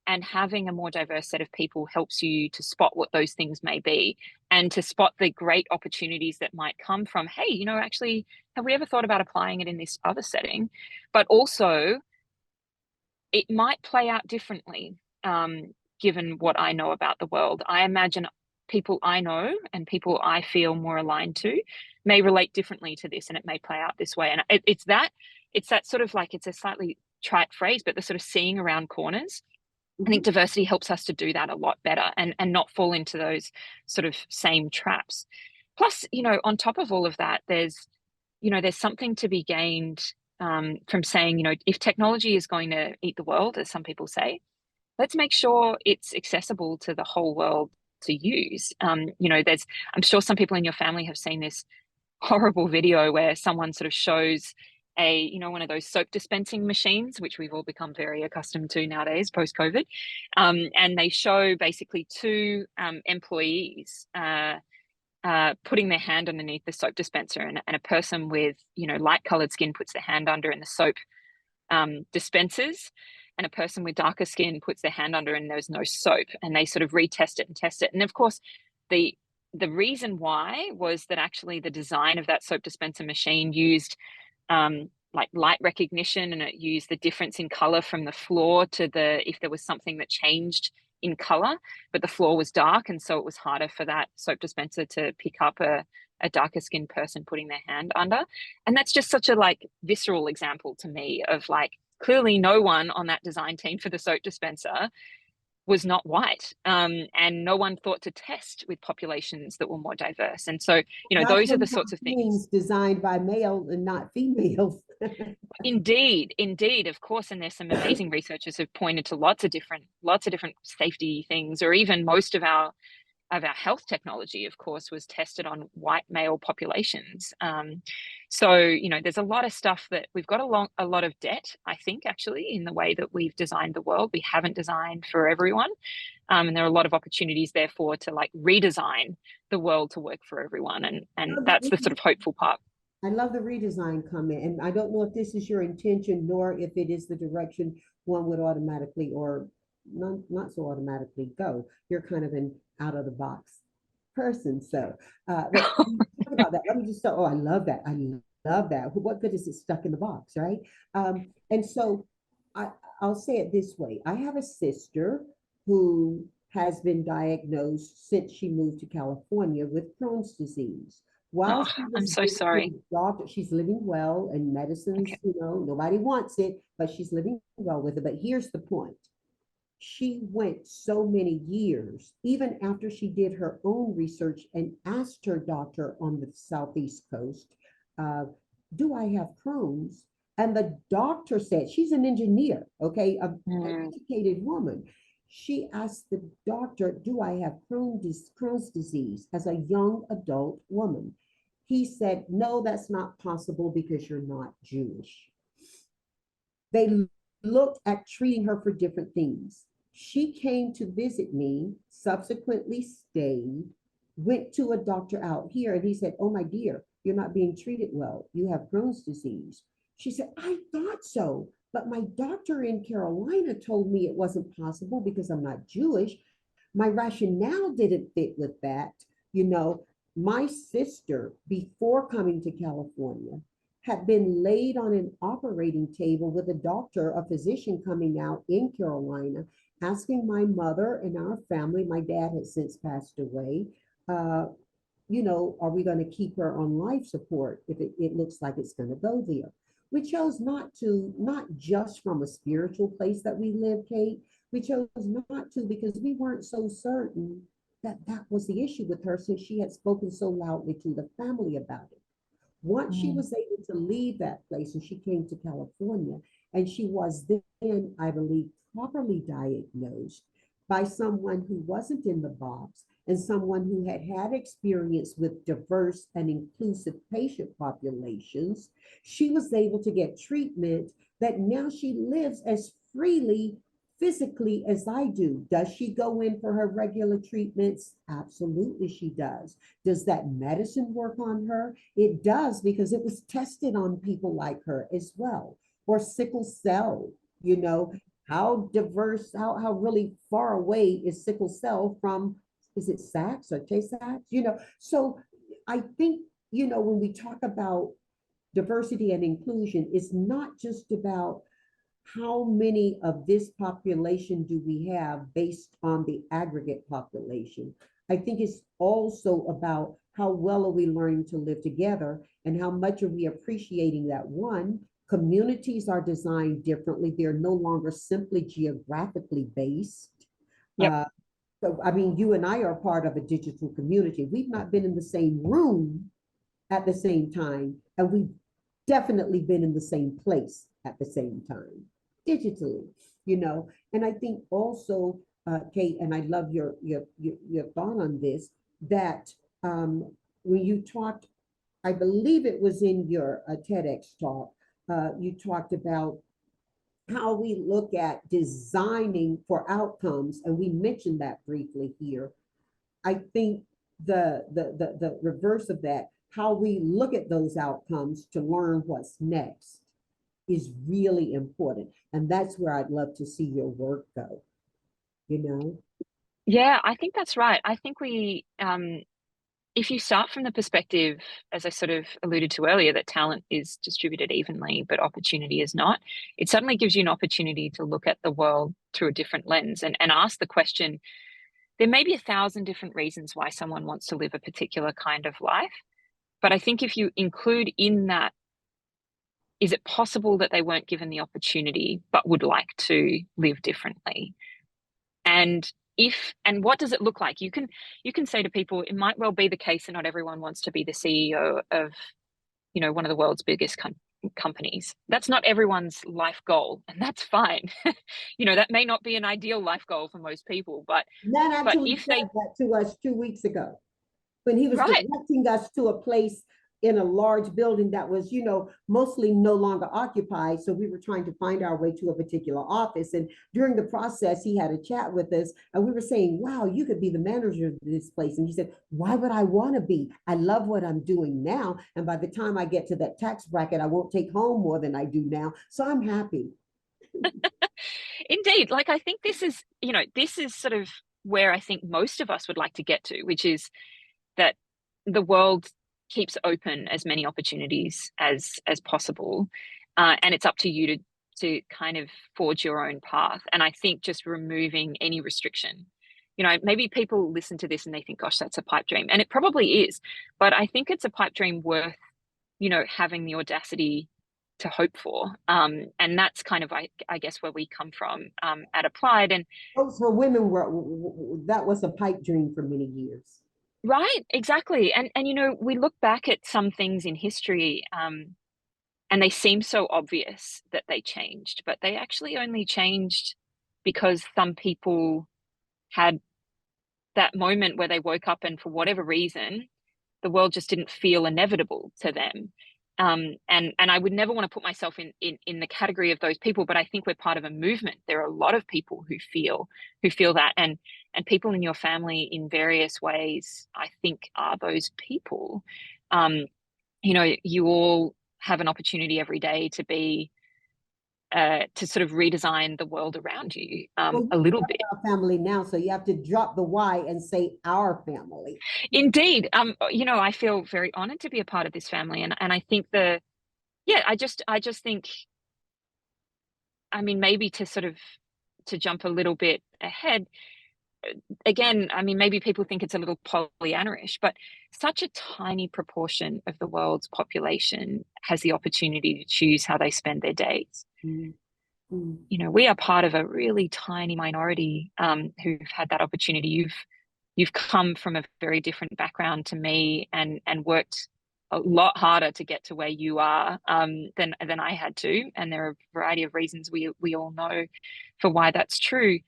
And having a more diverse set of people helps you to spot what those things may be and to spot the great opportunities that might come from, hey, you know, actually, have we ever thought about applying it in this other setting? But also, it might play out differently, given what I know about the world. I imagine people I know and people I feel more aligned to may relate differently to this, and it may play out this way. And it's that sort of like, it's a slightly trite phrase, but the sort of seeing around corners. I think diversity helps us to do that a lot better and not fall into those sort of same traps. Plus, you know, on top of all of that, there's something to be gained from saying, you know, if technology is going to eat the world, as some people say, let's make sure it's accessible to the whole world to use. You know, I'm sure some people in your family have seen this horrible video where someone sort of shows one of those soap dispensing machines, which we've all become very accustomed to nowadays post-COVID. And they show basically two employees putting their hand underneath the soap dispenser, and a person with, you know, light colored skin puts their hand under and the soap dispensers, and a person with darker skin puts their hand under and there's no soap, and they sort of retest it and test it. And of course, the reason why was that actually the design of that soap dispenser machine used like light recognition, and it used the difference in color from the floor to if there was something that changed in color, but the floor was dark, and so it was harder for that soap dispenser to pick up a darker skinned person putting their hand under. And that's just such a like visceral example to me of like, clearly no one on that design team for the soap dispenser was not white, and no one thought to test with populations that were more diverse. And so, you know, those are the sorts of things designed by male and not females. Indeed, of course. And there's some amazing researchers who've pointed to lots of different safety things, or even most of our health technology, of course, was tested on white male populations. So, you know, there's a lot of stuff that we've got a lot of debt, I think, actually, in the way that we've designed the world. We haven't designed for everyone. And there are a lot of opportunities, therefore, to like redesign the world to work for everyone. And that's the sort of hopeful part. I love the redesign comment. And I don't know if this is your intention, nor if it is the direction one would automatically or not so automatically go. You're kind of an out of the box person. So but talk about that. Let me just say, I love that. I love that. What good is it stuck in the box, right? And so I, I'll say it this way. I have a sister who has been diagnosed since she moved to California with Crohn's disease. While Oh, she I'm was so visiting sorry. the doctor, she's living well, and medicines, Okay. nobody wants it, but she's living well with it. But here's the point. She went so many years, even after she did her own research and asked her doctor on the Southeast coast, uh, do I have Crohn's? And the doctor said, she's an engineer, okay, an Mm, educated woman. She asked the doctor, do I have Crohn's disease as a young adult woman? He said, no, that's not possible because you're not Jewish. They looked at treating her for different things. She came to visit me, subsequently stayed, went to a doctor out here, and he said, oh, my dear, you're not being treated well. You have Crohn's disease. She said, I thought so, but my doctor in Carolina told me it wasn't possible because I'm not Jewish. My rationale didn't fit with that. You know, my sister, before coming to California, had been laid on an operating table with a doctor, a physician coming out in Carolina, asking my mother and our family, my dad had since passed away, uh, are we going to keep her on life support if it looks like it's going to go there? We chose not to, not just from a spiritual place that we live, Kate. We chose not to because we weren't so certain that that was the issue with her since she had spoken so loudly to the family about it. Once she mm, was able to leave that place and she came to California, and she was then, I believe, properly diagnosed by someone who wasn't in the box and someone who had had experience with diverse and inclusive patient populations, she was able to get treatment that now she lives as freely physically as I do. Does she go in for her regular treatments? Absolutely, she does. Does that medicine work on her? It does because it was tested on people like her as well. Or sickle cell, you know, how diverse, how really far away is sickle cell from, is it Sachs or Tay-Sachs? So I think, when we talk about diversity and inclusion, it's not just about how many of this population do we have based on the aggregate population. I think it's also about how well are we learning to live together and how much are we appreciating that one, communities are designed differently. They're no longer simply geographically based. yep. Uh, so, I mean, you and I are part of a digital community. We've not been in the same room at the same time, and we've definitely been in the same place at the same time, digitally, And I think also, Kate, and I love your thought on this, that when you talked, I believe it was in your TEDx talk, you talked about how we look at designing for outcomes, and we mentioned that briefly here. I think the reverse of that, how we look at those outcomes to learn what's next, is really important. And that's where I'd love to see your work go, you know? Yeah, I think that's right. I think if you start from the perspective, as I sort of alluded to earlier, that talent is distributed evenly, but opportunity is not, it suddenly gives you an opportunity to look at the world through a different lens and ask the question, there may be 1,000 different reasons why someone wants to live a particular kind of life. But I think if you include in that, is it possible that they weren't given the opportunity but would like to live differently? And what does it look like? You can say to people, it might well be the case that not everyone wants to be the CEO of, one of the world's biggest companies. That's not everyone's life goal, and that's fine. That may not be an ideal life goal for most people, but Nat actually if said they that to us 2 weeks ago when he was right. directing us to a place in a large building that was, mostly no longer occupied. So we were trying to find our way to a particular office. And during the process, he had a chat with us and we were saying, wow, you could be the manager of this place. And he said, why would I want to be? I love what I'm doing now. And by the time I get to that tax bracket, I won't take home more than I do now. So I'm happy. Indeed, like I think this is sort of where I think most of us would like to get to, which is that the world keeps open as many opportunities as possible, and it's up to you to kind of forge your own path. And I think just removing any restriction, maybe people listen to this and they think, gosh, that's a pipe dream, and it probably is, but I think it's a pipe dream worth having the audacity to hope for. And that's kind of, I guess, where we come from at Applied. And Oh, so women were, that was a pipe dream for many years. right, exactly. And we look back at some things in history, and they seem so obvious that they changed, but they actually only changed because some people had that moment where they woke up and for whatever reason, the world just didn't feel inevitable to them. And I would never want to put myself in the category of those people, but I think we're part of a movement. There are a lot of people who feel that, and people in your family in various ways, I think, are those people. You all have an opportunity every day to be to sort of redesign the world around you Well, a you little have bit. our family now, so you have to drop the Y and say our family. Indeed. I feel very honored to be a part of this family. And I think I just think, I mean, maybe to jump a little bit ahead, again, I mean, maybe people think it's a little Pollyanna-ish, but such a tiny proportion of the world's population has the opportunity to choose how they spend their days. Mm, mm. We are part of a really tiny minority who've had that opportunity. You've come from a very different background to me, and worked a lot harder to get to where you are than I had to. And there are a variety of reasons we all know for why that's true.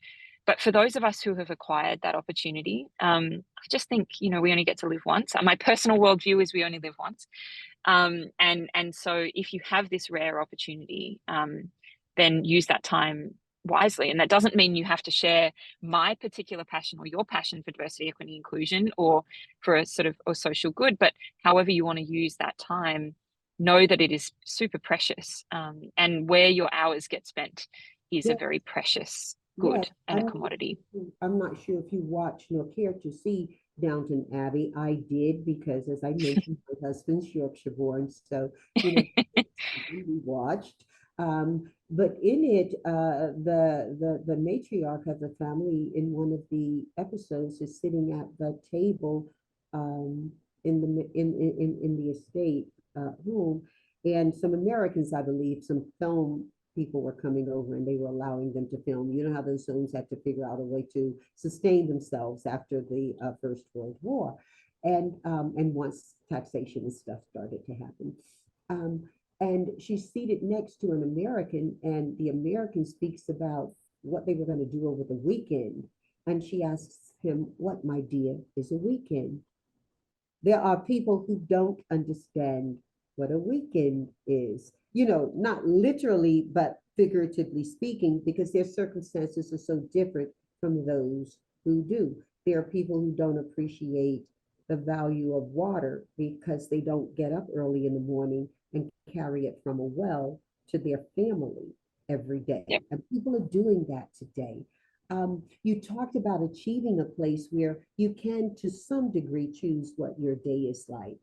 But for those of us who have acquired that opportunity, I just think, we only get to live once. My personal worldview is we only live once. And so if you have this rare opportunity, then use that time wisely. And that doesn't mean you have to share my particular passion or your passion for diversity, equity, inclusion, or for a sort of a social good, but however you want to use that time, know that it is super precious. And where your hours get spent is a Yeah, very precious yeah. good and a commodity. I'm not sure if you watch nor care to see Downton Abbey. I did because, as I mentioned, my husband's Yorkshire born, so we watched. But in it, the matriarch of the family in one of the episodes is sitting at the table in the estate home, and some Americans, I believe, some film people were coming over and they were allowing them to film. You know how those zones had to figure out a way to sustain themselves after the First World War, and once taxation and stuff started to happen. Um, and she's seated next to an American, and the American speaks about what they were going to do over the weekend. And she asks him, "What, my dear, is a weekend?" There are people who don't understand what a weekend is, not literally, but figuratively speaking, because their circumstances are so different from those who do. There are people who don't appreciate the value of water because they don't get up early in the morning and carry it from a well to their family every day. Yep. And people are doing that today. You talked about achieving a place where you can, to some degree, choose what your day is like.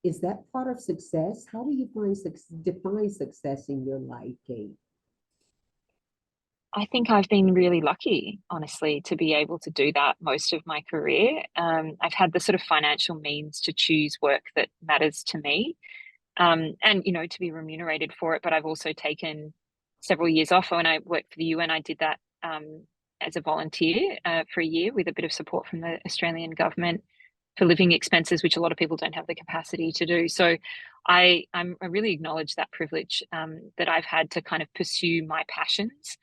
Is that part of success? How do you define success in your life, Kate? I think I've been really lucky, honestly, to be able to do that most of my career. I've had the sort of financial means to choose work that matters to me, and to be remunerated for it. But I've also taken several years off. When I worked for the UN, I did that as a volunteer for a year with a bit of support from the Australian government for living expenses, which a lot of people don't have the capacity to do. So I really acknowledge that privilege that I've had to kind of pursue my passions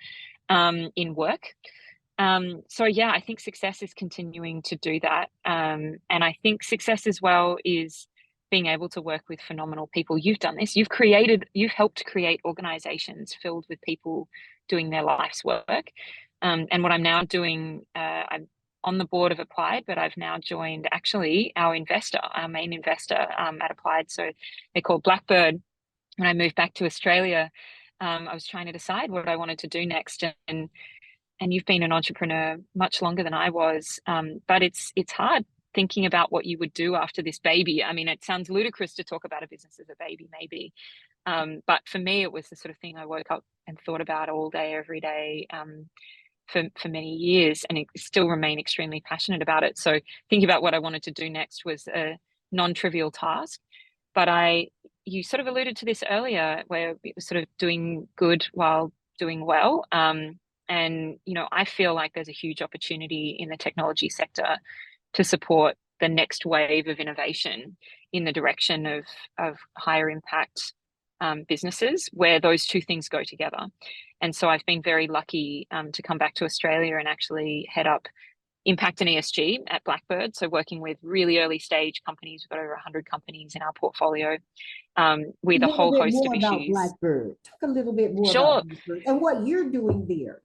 in work. So yeah, I think success is continuing to do that. And I think success as well is being able to work with phenomenal people. You've done this. You've helped create organizations filled with people doing their life's work. And what I'm now doing, I'm on the board of Applied, but I've now joined actually our main investor at Applied. So they're called Blackbird. When I moved back to Australia, I was trying to decide what I wanted to do next. And you've been an entrepreneur much longer than I was, but it's hard thinking about what you would do after this baby. I mean, it sounds ludicrous to talk about a business as a baby, maybe. But for me, it was the sort of thing I woke up and thought about all day, every day, for many years, and I still remain extremely passionate about it. So thinking about what I wanted to do next was a non-trivial task. But you sort of alluded to this earlier, where it was sort of doing good while doing well. And, I feel like there's a huge opportunity in the technology sector to support the next wave of innovation in the direction of higher impact businesses, where those two things go together. And so I've been very lucky to come back to Australia and actually head up impact and ESG at Blackbird. So working with really early stage companies. We've got over 100 companies in our portfolio with a whole host of about issues. Blackbird. Talk a little bit more Sure. about Blackbird and what you're doing there.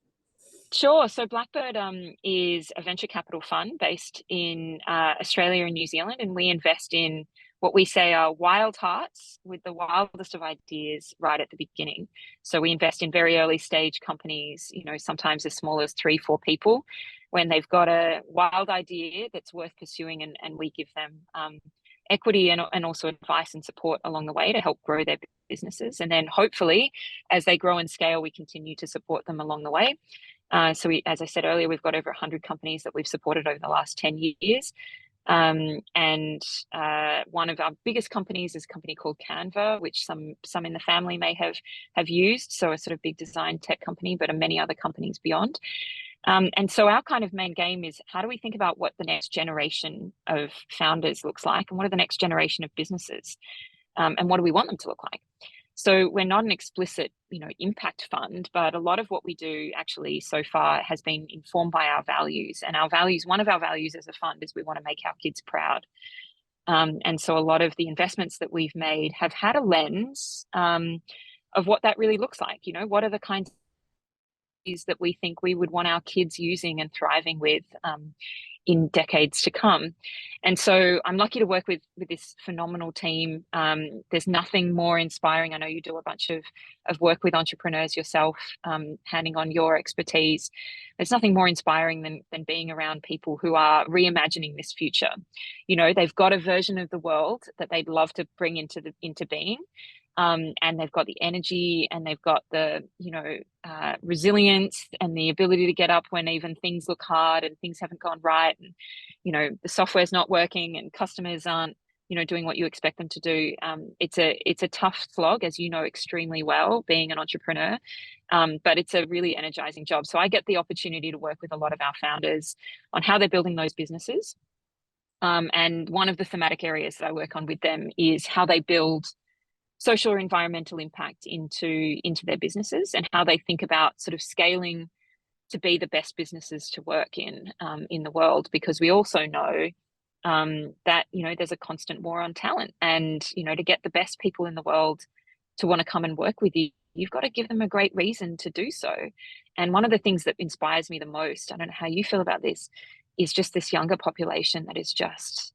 Sure. So Blackbird is a venture capital fund based in Australia and New Zealand, and we invest in what we say are wild hearts with the wildest of ideas right at the beginning. So we invest in very early stage companies, sometimes as small as 3-4 people, when they've got a wild idea that's worth pursuing, and we give them equity and also advice and support along the way to help grow their businesses. And then hopefully, as they grow and scale, we continue to support them along the way. So as I said earlier, we've got over 100 companies that we've supported over the last 10 years. And one of our biggest companies is a company called Canva, which some in the family may have used. So a sort of big design tech company, but many other companies beyond. And so our kind of main game is, how do we think about what the next generation of founders looks like, and what are the next generation of businesses, and what do we want them to look like? So we're not an explicit, impact fund, but a lot of what we do actually so far has been informed by our values. And our values, one of our values as a fund, is we want to make our kids proud. And so a lot of the investments that we've made have had a lens of what that really looks like. What are the kinds of that we think we would want our kids using and thriving with in decades to come. And so I'm lucky to work with this phenomenal team. There's nothing more inspiring. I know you do a bunch of work with entrepreneurs yourself, handing on your expertise. There's nothing more inspiring than being around people who are reimagining this future. They've got a version of the world that they'd love to bring into being. And they've got the energy, and they've got the resilience and the ability to get up when even things look hard and things haven't gone right, and the software's not working and customers aren't doing what you expect them to do. It's a tough slog, as you know extremely well, being an entrepreneur, but it's a really energizing job. So I get the opportunity to work with a lot of our founders on how they're building those businesses, and one of the thematic areas that I work on with them is how they build social or environmental impact into their businesses, and how they think about sort of scaling to be the best businesses to work in the world, because we also know that there's a constant war on talent, and to get the best people in the world to want to come and work with you, you've got to give them a great reason to do so. And one of the things that inspires me the most, I don't know how you feel about this, is just this younger population that is just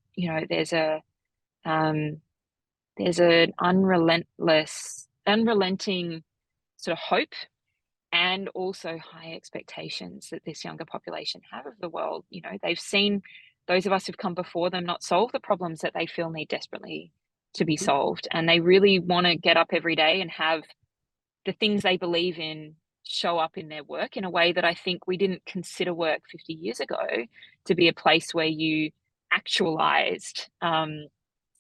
there's an unrelenting sort of hope, and also high expectations that this younger population have of the world. They've seen those of us who've come before them not solve the problems that they feel need desperately to be solved. And they really want to get up every day and have the things they believe in show up in their work in a way that I think we didn't consider work 50 years ago to be a place where you actualized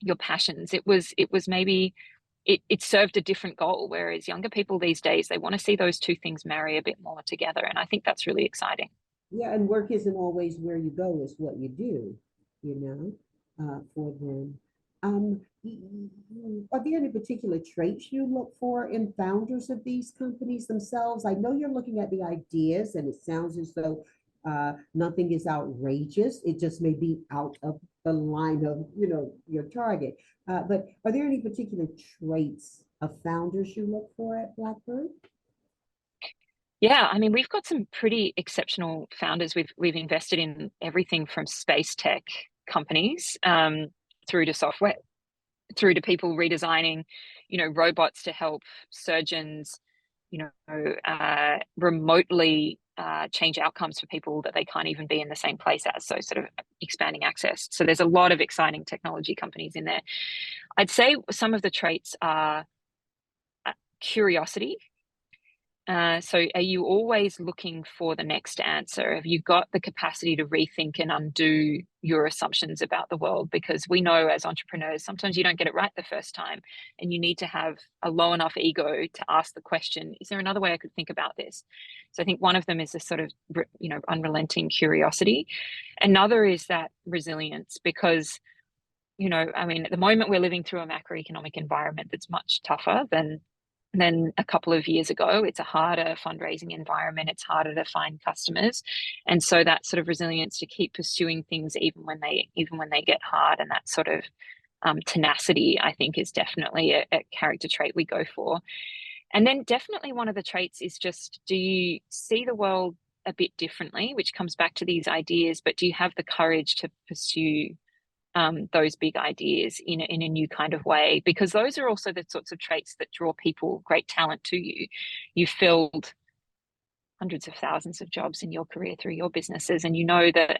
your passions. It was maybe it served a different goal, whereas younger people these days, they want to see those two things marry a bit more together, and I think that's really exciting. Yeah, and work isn't always where you go, it's what you do, for them. Are there any particular traits you look for in founders of these companies themselves? I know you're looking at the ideas, and it sounds as though nothing is outrageous. It just may be out of the line of, your target. But are there any particular traits of founders you look for at Blackbird? Yeah, I mean, we've got some pretty exceptional founders. We've invested in everything from space tech companies through to software, through to people redesigning, robots to help surgeons, remotely change outcomes for people that they can't even be in the same place as. So sort of expanding access. So there's a lot of exciting technology companies in there. I'd say some of the traits are curiosity. So are you always looking for the next answer? Have you got the capacity to rethink and undo your assumptions about the world? Because we know as entrepreneurs, sometimes you don't get it right the first time, and you need to have a low enough ego to ask the question, is there another way I could think about this? So I think one of them is this sort of, unrelenting curiosity. Another is that resilience, because, I mean, at the moment we're living through a macroeconomic environment that's much tougher than a couple of years ago. It's a harder fundraising environment. It's harder to find customers. And so that sort of resilience to keep pursuing things even when they get hard, and that sort of tenacity, I think, is definitely a character trait we go for. And then definitely one of the traits is just, do you see the world a bit differently, which comes back to these ideas, but do you have the courage to pursue those big ideas in a new kind of way? Because those are also the sorts of traits that draw people, great talent to you. You've filled hundreds of thousands of jobs in your career through your businesses, and you know that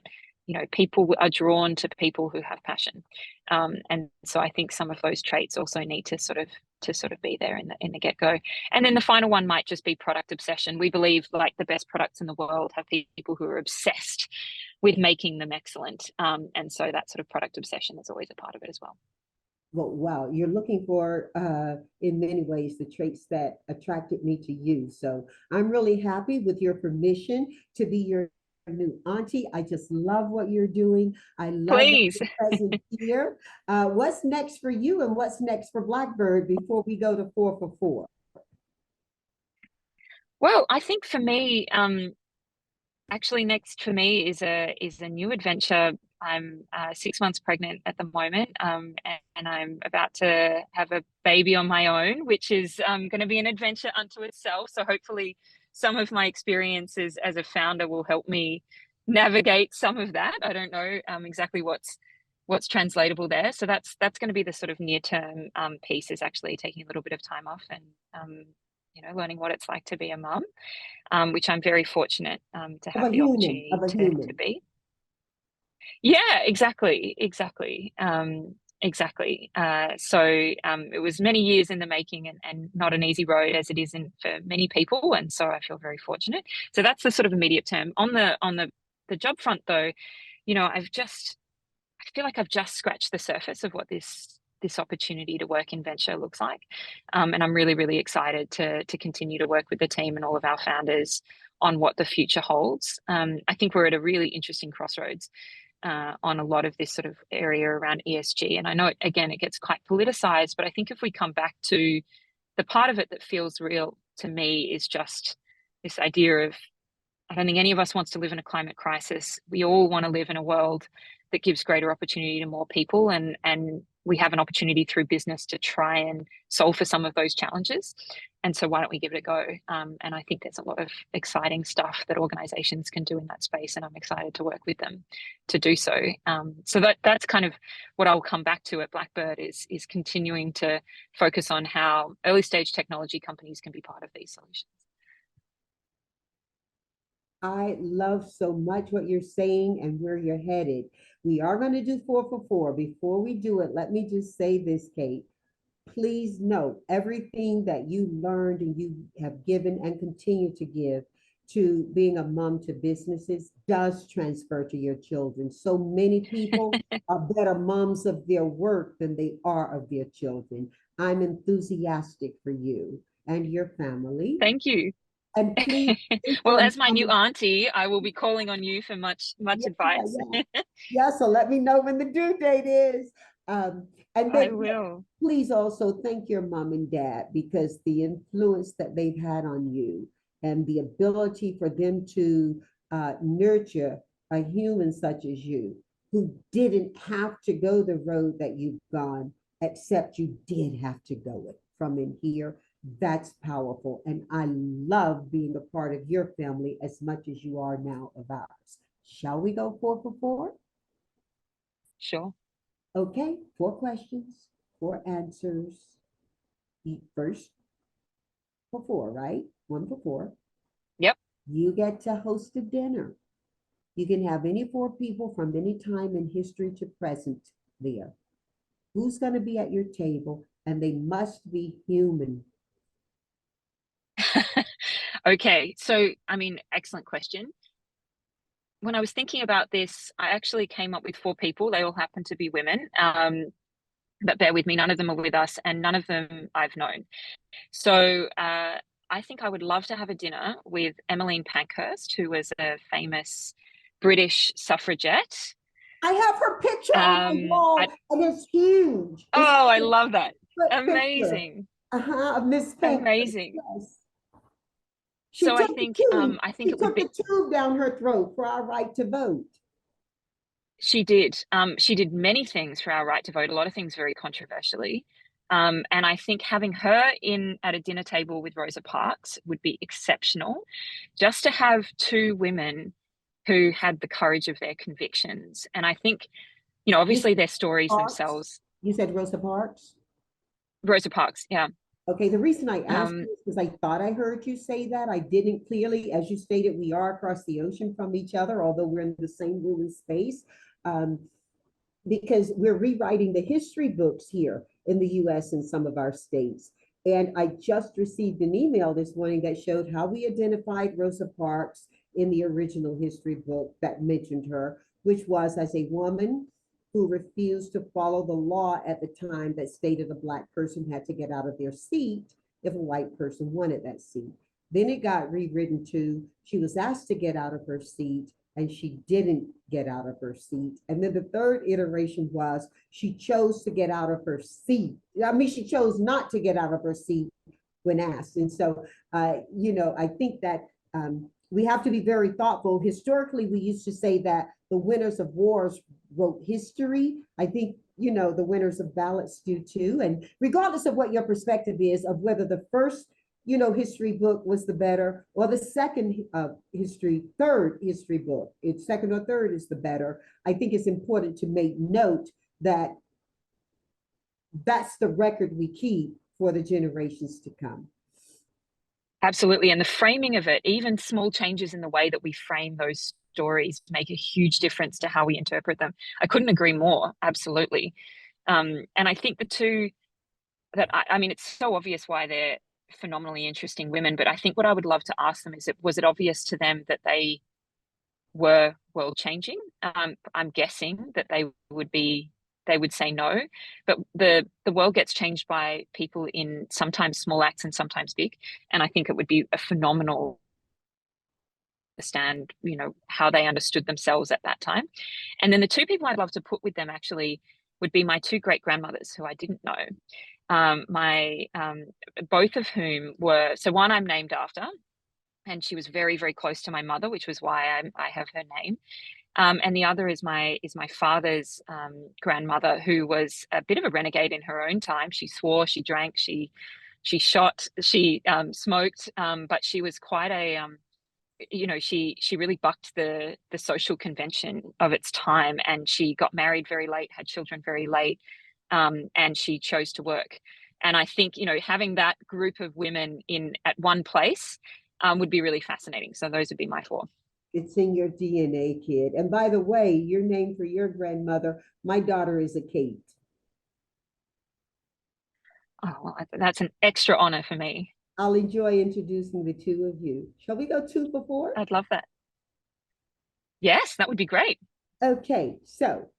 people are drawn to people who have passion. And so I think some of those traits also need to sort of be there in the get-go. And then the final one might just be product obsession. We believe like the best products in the world have people who are obsessed with making them excellent. And so that sort of product obsession is always a part of it as well. Well, wow, you're looking for, in many ways, the traits that attracted me to you. So I'm really happy with your permission to be your new auntie. I just love what you're doing. I love that Please. you're present here. What's next for you, and what's next for Blackbird before we go to 4 for 4? Well, I think for me, actually next for me is a new adventure. I'm 6 months pregnant at the moment, and I'm about to have a baby on my own, which is going to be an adventure unto itself. So hopefully some of my experiences as a founder will help me navigate some of that. I don't know exactly what's translatable there. So that's going to be the sort of near term piece, is actually taking a little bit of time off and learning what it's like to be a mum, which I'm very fortunate to Of have a the human, opportunity of a to human. be. Yeah, exactly. So it was many years in the making, and not an easy road, as it isn't for many people. And so I feel very fortunate. So that's the sort of immediate term. On the job front, though, I feel like I've just scratched the surface of what this opportunity to work in venture looks like. And I'm really, really excited to continue to work with the team and all of our founders on what the future holds. I think we're at a really interesting crossroads on a lot of this sort of area around ESG. And I know, again, it gets quite politicized, but I think if we come back to the part of it that feels real to me is just this idea of, I don't think any of us wants to live in a climate crisis. We all want to live in a world that gives greater opportunity to more people, and we have an opportunity through business to try and solve for some of those challenges. And so why don't we give it a go? And I think there's a lot of exciting stuff that organizations can do in that space, and I'm excited to work with them to do so. So that's kind of what I'll come back to at Blackbird, is continuing to focus on how early stage technology companies can be part of these solutions. I love so much what you're saying and where you're headed. We are going to do 4 for 4. Before we do it, let me just say this, Kate. Please note everything that you learned and you have given and continue to give to being a mom to businesses does transfer to your children. So many people are better moms of their work than they are of their children. I'm enthusiastic for you and your family. Thank you. And please, Well, as my new auntie, I will be calling on you for much advice. Yeah, so let me know when the due date is. And I then will. please also thank your mom and dad, because the influence that they've had on you and the ability for them to nurture a human such as you, who didn't have to go the road that you've gone, except you did have to go it from in here. That's powerful. And I love being a part of your family as much as you are now of ours. Shall we go 4 for 4? Sure. Okay, 4 questions, 4 answers. Eat first for 4, right? 1 for 4. Yep. You get to host a dinner. You can have any four people from any time in history to present there. Who's going to be at your table? And they must be human. Okay, so I mean, excellent question. When I was thinking about this, I actually came up with four people. They all happen to be women. But bear with me, none of them are with us, and none of them I've known. So I think I would love to have a dinner with Emmeline Pankhurst, who was a famous British suffragette. I have her picture on the wall, and it's huge. It's Oh, I a love that. picture. Amazing. Of Miss Pankhurst. Amazing. Yes. She So I took the think tube. I think She it would took be the tube down her throat for our right to vote. she did. She did many things for our right to vote, a lot of things very controversially. And I think having her in at a dinner table with Rosa Parks would be exceptional. Just to have two women who had the courage of their convictions. And I think, You obviously said their stories Parks? themselves. You said Rosa Parks? Rosa Parks, yeah. Okay, the reason I asked Um, you is because I thought I heard you say that. I didn't clearly, as you stated, we are across the ocean from each other, although we're in the same room and space. Um, because we're rewriting the history books here in the US in some of our states. And I just received an email this morning that showed how we identified Rosa Parks in the original history book that mentioned her, which was as a woman who refused to follow the law at the time that stated a Black person had to get out of their seat if a white person wanted that seat. Then it got rewritten to she was asked to get out of her seat and she didn't get out of her seat. And then the third iteration was she chose to get out of her seat. I mean, she chose not to get out of her seat when asked. And so, I think that we have to be very thoughtful. Historically, we used to say that the winners of wars wrote history. I think, the winners of ballots do too. And regardless of what your perspective is of whether the first history book was the better, or the second third history book, it's second or third is the better. I think it's important to make note that that's the record we keep for the generations to come. Absolutely. And the framing of it, even small changes in the way that we frame those stories make a huge difference to how we interpret them. I couldn't agree more. Absolutely. And I think the two that I mean, it's so obvious why they're phenomenally interesting women, but I think what I would love to ask them is, was it obvious to them that they were world changing? I'm guessing that they would say no, but the world gets changed by people in sometimes small acts and sometimes big. And I think it would be a phenomenal understand, how they understood themselves at that time. And then the two people I'd love to put with them actually would be my two great grandmothers who I didn't know. Both of whom were, so one I'm named after, and she was very, very close to my mother, which was why I have her name. And the other is my father's grandmother, who was a bit of a renegade in her own time. She swore, she drank, she shot, she smoked, but she was quite a she really bucked the social convention of its time, and she got married very late, had children very late, and she chose to work. And I think having that group of women in at one place would be really fascinating. So those would be my four. It's in your DNA, kid. And by the way, your name for your grandmother, my daughter is a Kate. Oh, well, that's an extra honor for me. I'll enjoy introducing the two of you. Shall we go two for four? I'd love that. Yes, that would be great. Okay, so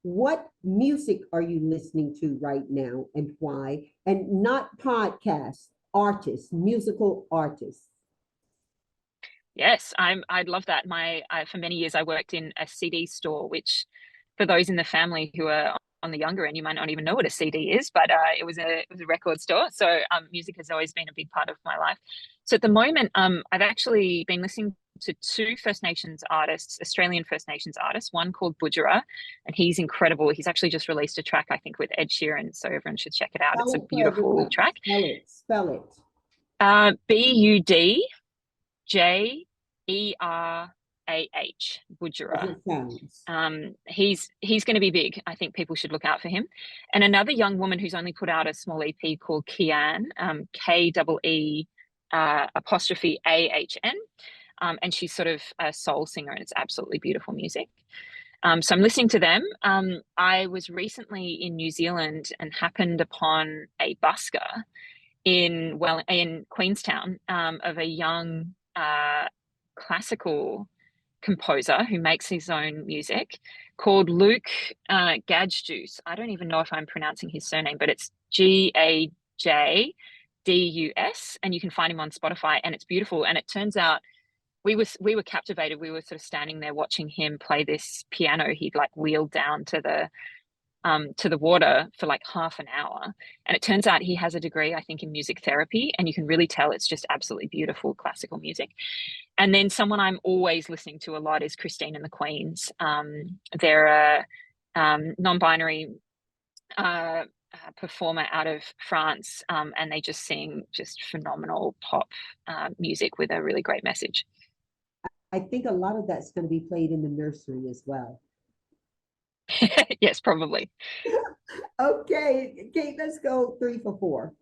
what music are you listening to right now and why? And not podcasts, artists, musical artists. Yes, I'd love that. For many years I worked in a CD store, which for those in the family who are on the younger end, you might not even know what a CD is, but it was a record store. So music has always been a big part of my life. So at the moment, I've actually been listening to two First Nations artists, Australian First Nations artists, one called Budjera, and he's incredible. He's actually just released a track, I think, with Ed Sheeran, so everyone should check it out. It's a beautiful track. Spell it. Budjrah, Budjera. He's going to be big. I think people should look out for him. And another young woman who's only put out a small EP called Kian, K-E-E apostrophe A-H-N. and she's sort of a soul singer, and it's absolutely beautiful music. So I'm listening to them. I was recently in New Zealand and happened upon a busker in Queenstown, of a young classical composer who makes his own music, called Luke Gadjus. I don't even know if I'm pronouncing his surname, but it's Gajdus, and you can find him on Spotify, and it's beautiful. And it turns out we were captivated. We were sort of standing there watching him play this piano. He'd like wheeled down to the water for like half an hour. And it turns out he has a degree, I think, in music therapy, and you can really tell it's just absolutely beautiful classical music. And then someone I'm always listening to a lot is Christine and the Queens. They're a non-binary performer out of France, and they just sing just phenomenal pop music with a really great message. I think a lot of that's going to be played in the nursery as well. Yes, probably. Okay, Kate, let's go 3 for 4.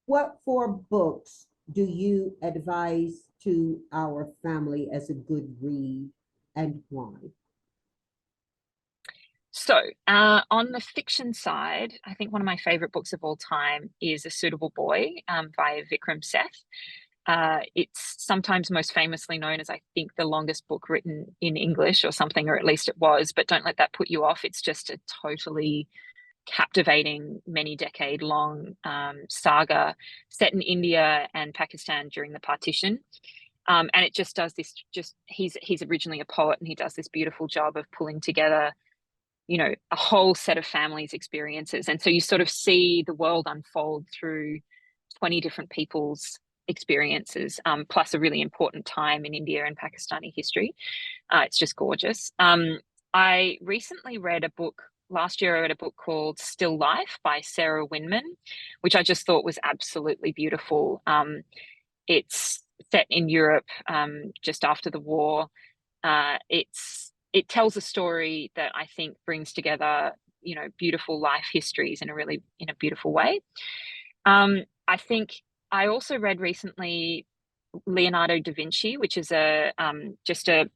What 4 books do you advise to our family as a good read, and why? So, on the fiction side, I think one of my favorite books of all time is A Suitable Boy, by Vikram Seth. It's sometimes most famously known as, I think, the longest book written in English or something, or at least it was, but don't let that put you off. It's just a totally captivating, many decade long saga set in India and Pakistan during the partition. And it just does this, he's originally a poet, and he does this beautiful job of pulling together, you know, a whole set of families' experiences. And so you sort of see the world unfold through 20 different people's experiences, plus a really important time in India and Pakistani history. It's just gorgeous. I recently read a book, last year I read a book called Still Life by Sarah Winman, which I just thought was absolutely beautiful. It's set in Europe, just after the war. It tells a story that I think brings together, you know, beautiful life histories in a beautiful way. I think I also read recently Leonardo da Vinci, which is just a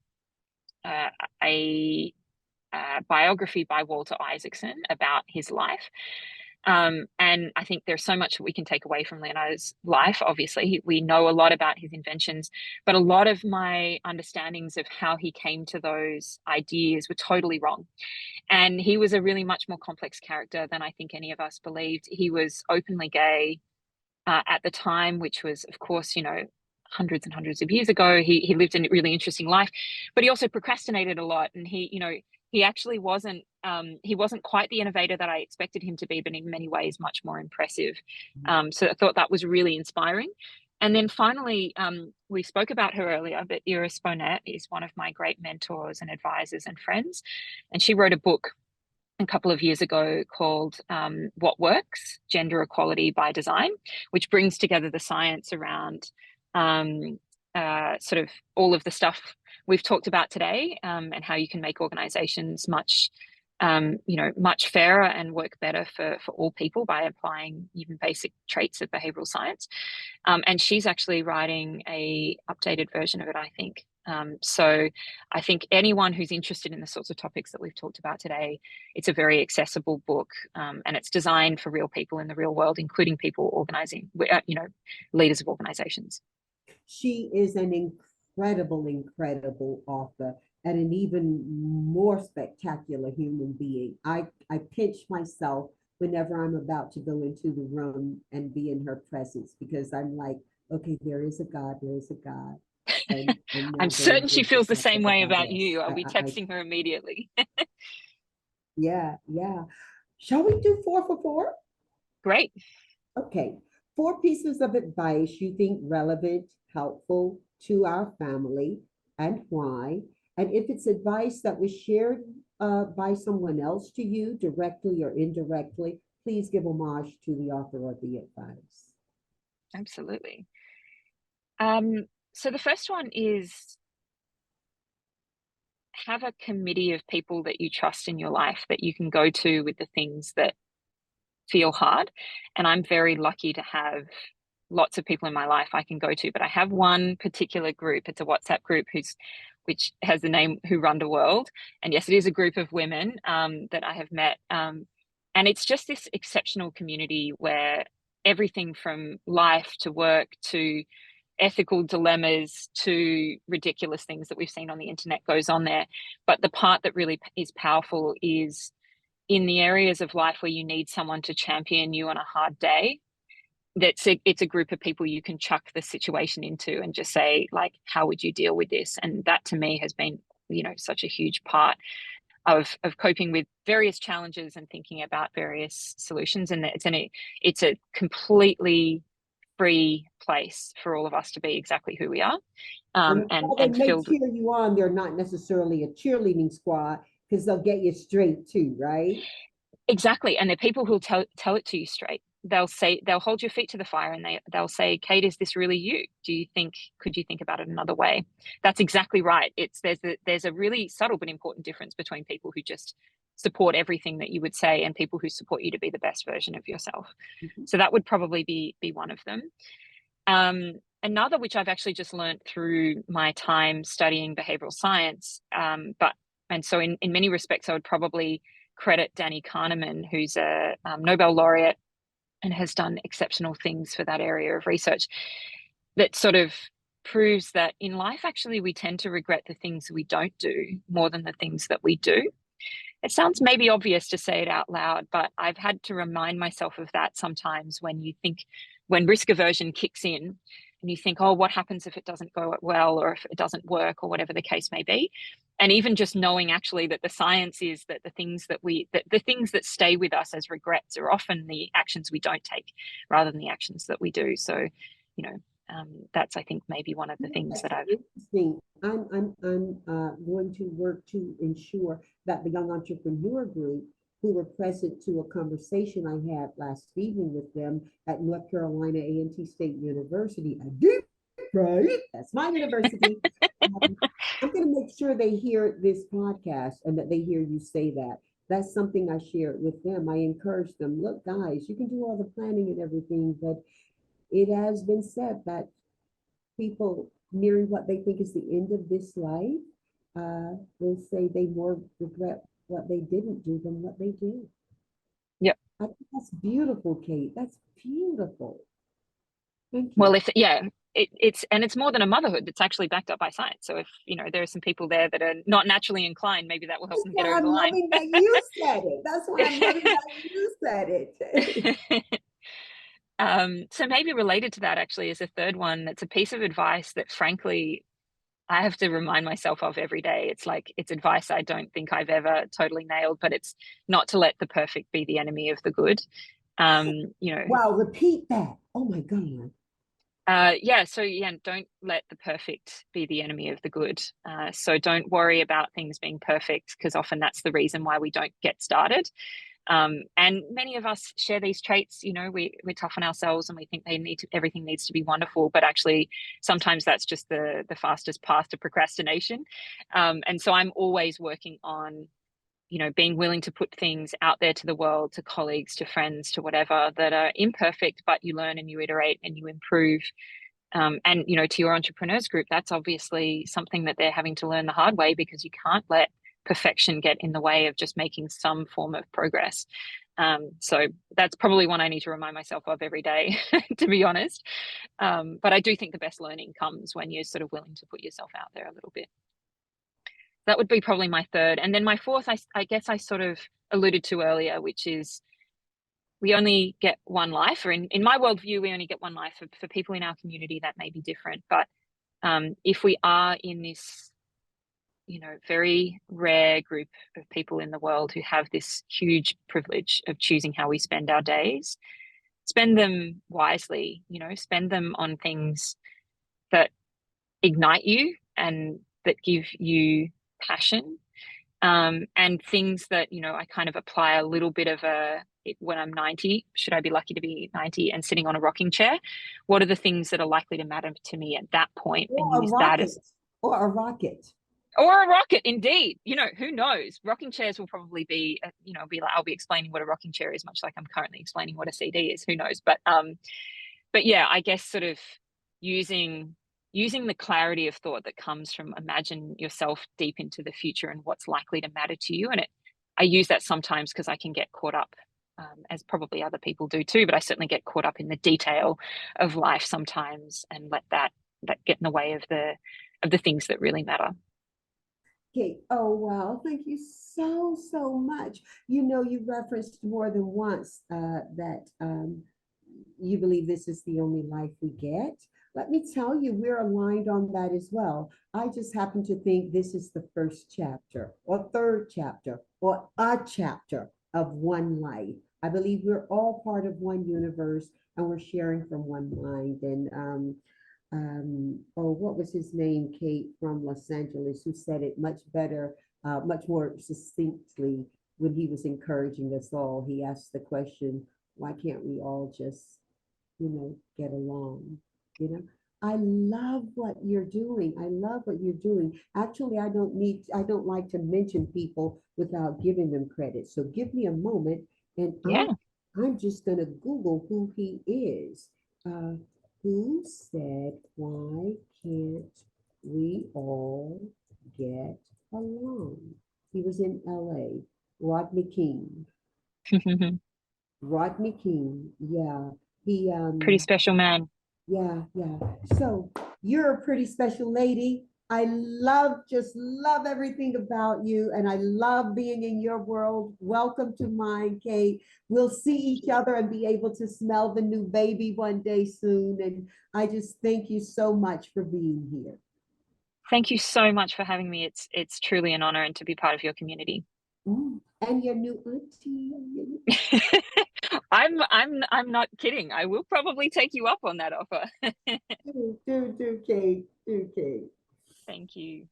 biography by Walter Isaacson about his life. And I think there's so much that we can take away from Leonardo's life. Obviously, we know a lot about his inventions, but a lot of my understandings of how he came to those ideas were totally wrong. And he was a really much more complex character than I think any of us believed. He was openly gay at the time, which was, of course, you know, hundreds and hundreds of years ago. He lived a really interesting life, but he also procrastinated a lot. And he actually wasn't he wasn't quite the innovator that I expected him to be, but in many ways much more impressive. So I thought that was really inspiring. And then finally, we spoke about her earlier, but Iris Bonet is one of my great mentors and advisors and friends. And she wrote a book a couple of years ago called What Works? Gender Equality by Design, which brings together the science around sort of all of the stuff we've talked about today, and how you can make organizations much much fairer and work better for all people by applying even basic traits of behavioral science. And she's actually writing a updated version of it, I think. So I think anyone who's interested in the sorts of topics that we've talked about today, it's a very accessible book, and it's designed for real people in the real world, including people organizing, leaders of organizations. She is an incredible author and an even more spectacular human being. I pinch myself whenever I'm about to go into the room and be in her presence, because I'm like, okay, there is a God, there is a God. And I'm now certain she feels the yourself same as a way about goddess. you. I'll be texting her immediately. Yeah. Shall we do 4 for 4? Great. Okay. 4 pieces of advice you think relevant, helpful to our family, and why. And if it's advice that was shared by someone else to you, directly or indirectly, please give homage to the author of the advice. Absolutely. So the first one is, have a committee of people that you trust in your life that you can go to with the things that feel hard. And I'm very lucky to have lots of people in my life I can go to, but I have one particular group. It's a WhatsApp group which has the name Who Run the World. And yes, it is a group of women that I have met. And it's just this exceptional community where everything from life to work to ethical dilemmas to ridiculous things that we've seen on the internet goes on there. But the part that really is powerful is in the areas of life where you need someone to champion you on a hard day. It's a group of people you can chuck the situation into and just say, like, how would you deal with this? And that to me has been, such a huge part of coping with various challenges and thinking about various solutions. And it's a completely free place for all of us to be exactly who we are. And they may filled cheer you on, they're not necessarily a cheerleading squad, because they'll get you straight too, right? Exactly. And they're people who'll tell it to you straight. They'll hold your feet to the fire and they'll say, Kate, is this really you? Could you think about it another way? That's exactly right. There's a really subtle but important difference between people who just support everything that you would say and people who support you to be the best version of yourself. Mm-hmm. So that would probably be one of them. Another, which I've actually just learned through my time studying behavioral science, and so in many respects, I would probably credit Danny Kahneman, who's a Nobel laureate and has done exceptional things for that area of research, that sort of proves that in life, actually, we tend to regret the things we don't do more than the things that we do. It sounds maybe obvious to say it out loud, but I've had to remind myself of that sometimes when risk aversion kicks in and you think, oh, what happens if it doesn't go well or if it doesn't work or whatever the case may be. And even just knowing actually that the science is that the things that stay with us as regrets are often the actions we don't take rather than the actions that we do. So, that's, I think, maybe one of the things that I've. Interesting. I'm going to work to ensure that the young entrepreneur group who were present to a conversation I had last evening with them at North Carolina A&T State University. I did, right? That's my university. I'm going to make sure they hear this podcast and that they hear you say that. That's something I shared with them. I encouraged them, look, guys, you can do all the planning and everything, but it has been said that people nearing what they think is the end of this life will say they more regret what they didn't do than what they did. Yep. I think that's beautiful, Kate. That's beautiful. Thank you. Well, it's more than a motherhood. It's actually backed up by science. So if there are some people there that are not naturally inclined, maybe that will help them get over the line. I'm loving that you said it. That's why I'm loving that you said it. So maybe related to that actually is a third one. That's a piece of advice that frankly I have to remind myself of every day. It's advice I don't think I've ever totally nailed, but it's not to let the perfect be the enemy of the good. Wow, repeat that. Oh my God. Don't let the perfect be the enemy of the good. So don't worry about things being perfect, because often that's the reason why we don't get started. And many of us share these traits. We're tough on ourselves and we think everything needs to be wonderful, but actually sometimes that's just the fastest path to procrastination. And so I'm always working on being willing to put things out there to the world, to colleagues, to friends, to whatever, that are imperfect, but you learn and you iterate and you improve. And to your entrepreneurs group, that's obviously something that they're having to learn the hard way, because you can't let perfection get in the way of just making some form of progress. So that's probably one I need to remind myself of every day, to be honest. But I do think the best learning comes when you're sort of willing to put yourself out there a little bit. That would be probably my third. And then my fourth, I guess I sort of alluded to earlier, which is we only get one life, or in my worldview, we only get one life. For people in our community, that may be different. But if we are in this, very rare group of people in the world who have this huge privilege of choosing how we spend our days, spend them wisely, spend them on things that ignite you and that give you passion, and things that I kind of apply a little bit of when I'm 90, should I be lucky to be 90 and sitting on a rocking chair, what are the things that are likely to matter to me at that point, and use that as a rocket. Or a rocket, indeed. Who knows? Rocking chairs will probably be, I'll be explaining what a rocking chair is, much like I'm currently explaining what a CD is. Who knows? But but yeah, I guess sort of using the clarity of thought that comes from imagine yourself deep into the future and what's likely to matter to you. And I use that sometimes because I can get caught up, as probably other people do too, but I certainly get caught up in the detail of life sometimes and let that get in the way of the things that really matter. Okay. Oh, wow. Thank you so much. You referenced more than once that you believe this is the only life we get. Let me tell you, we're aligned on that as well. I just happen to think this is the first chapter or third chapter or a chapter of one life. I believe we're all part of one universe and we're sharing from one mind. And oh, what was his name, Kate from Los Angeles, who said it much better, much more succinctly when he was encouraging us all. He asked the question, why can't we all just, get along? You know, I love what you're doing. I love what you're doing. Actually, I don't like to mention people without giving them credit. So give me a moment and Yeah. I'm just gonna Google who he is. Uh, who said, why can't we all get along? He was in LA. Rodney King. Rodney King. Yeah. He Pretty special man. yeah. So you're a pretty special lady. I just love everything about you, and I love being in your world. Welcome to mine, Kate. We'll see each other and be able to smell the new baby one day soon. And I just thank you so much for being here. Thank you so much for having me. It's truly an honor and to be part of your community. And your new auntie. I'm not kidding. I will probably take you up on that offer. Do, Kate. Do, Kate. Thank you.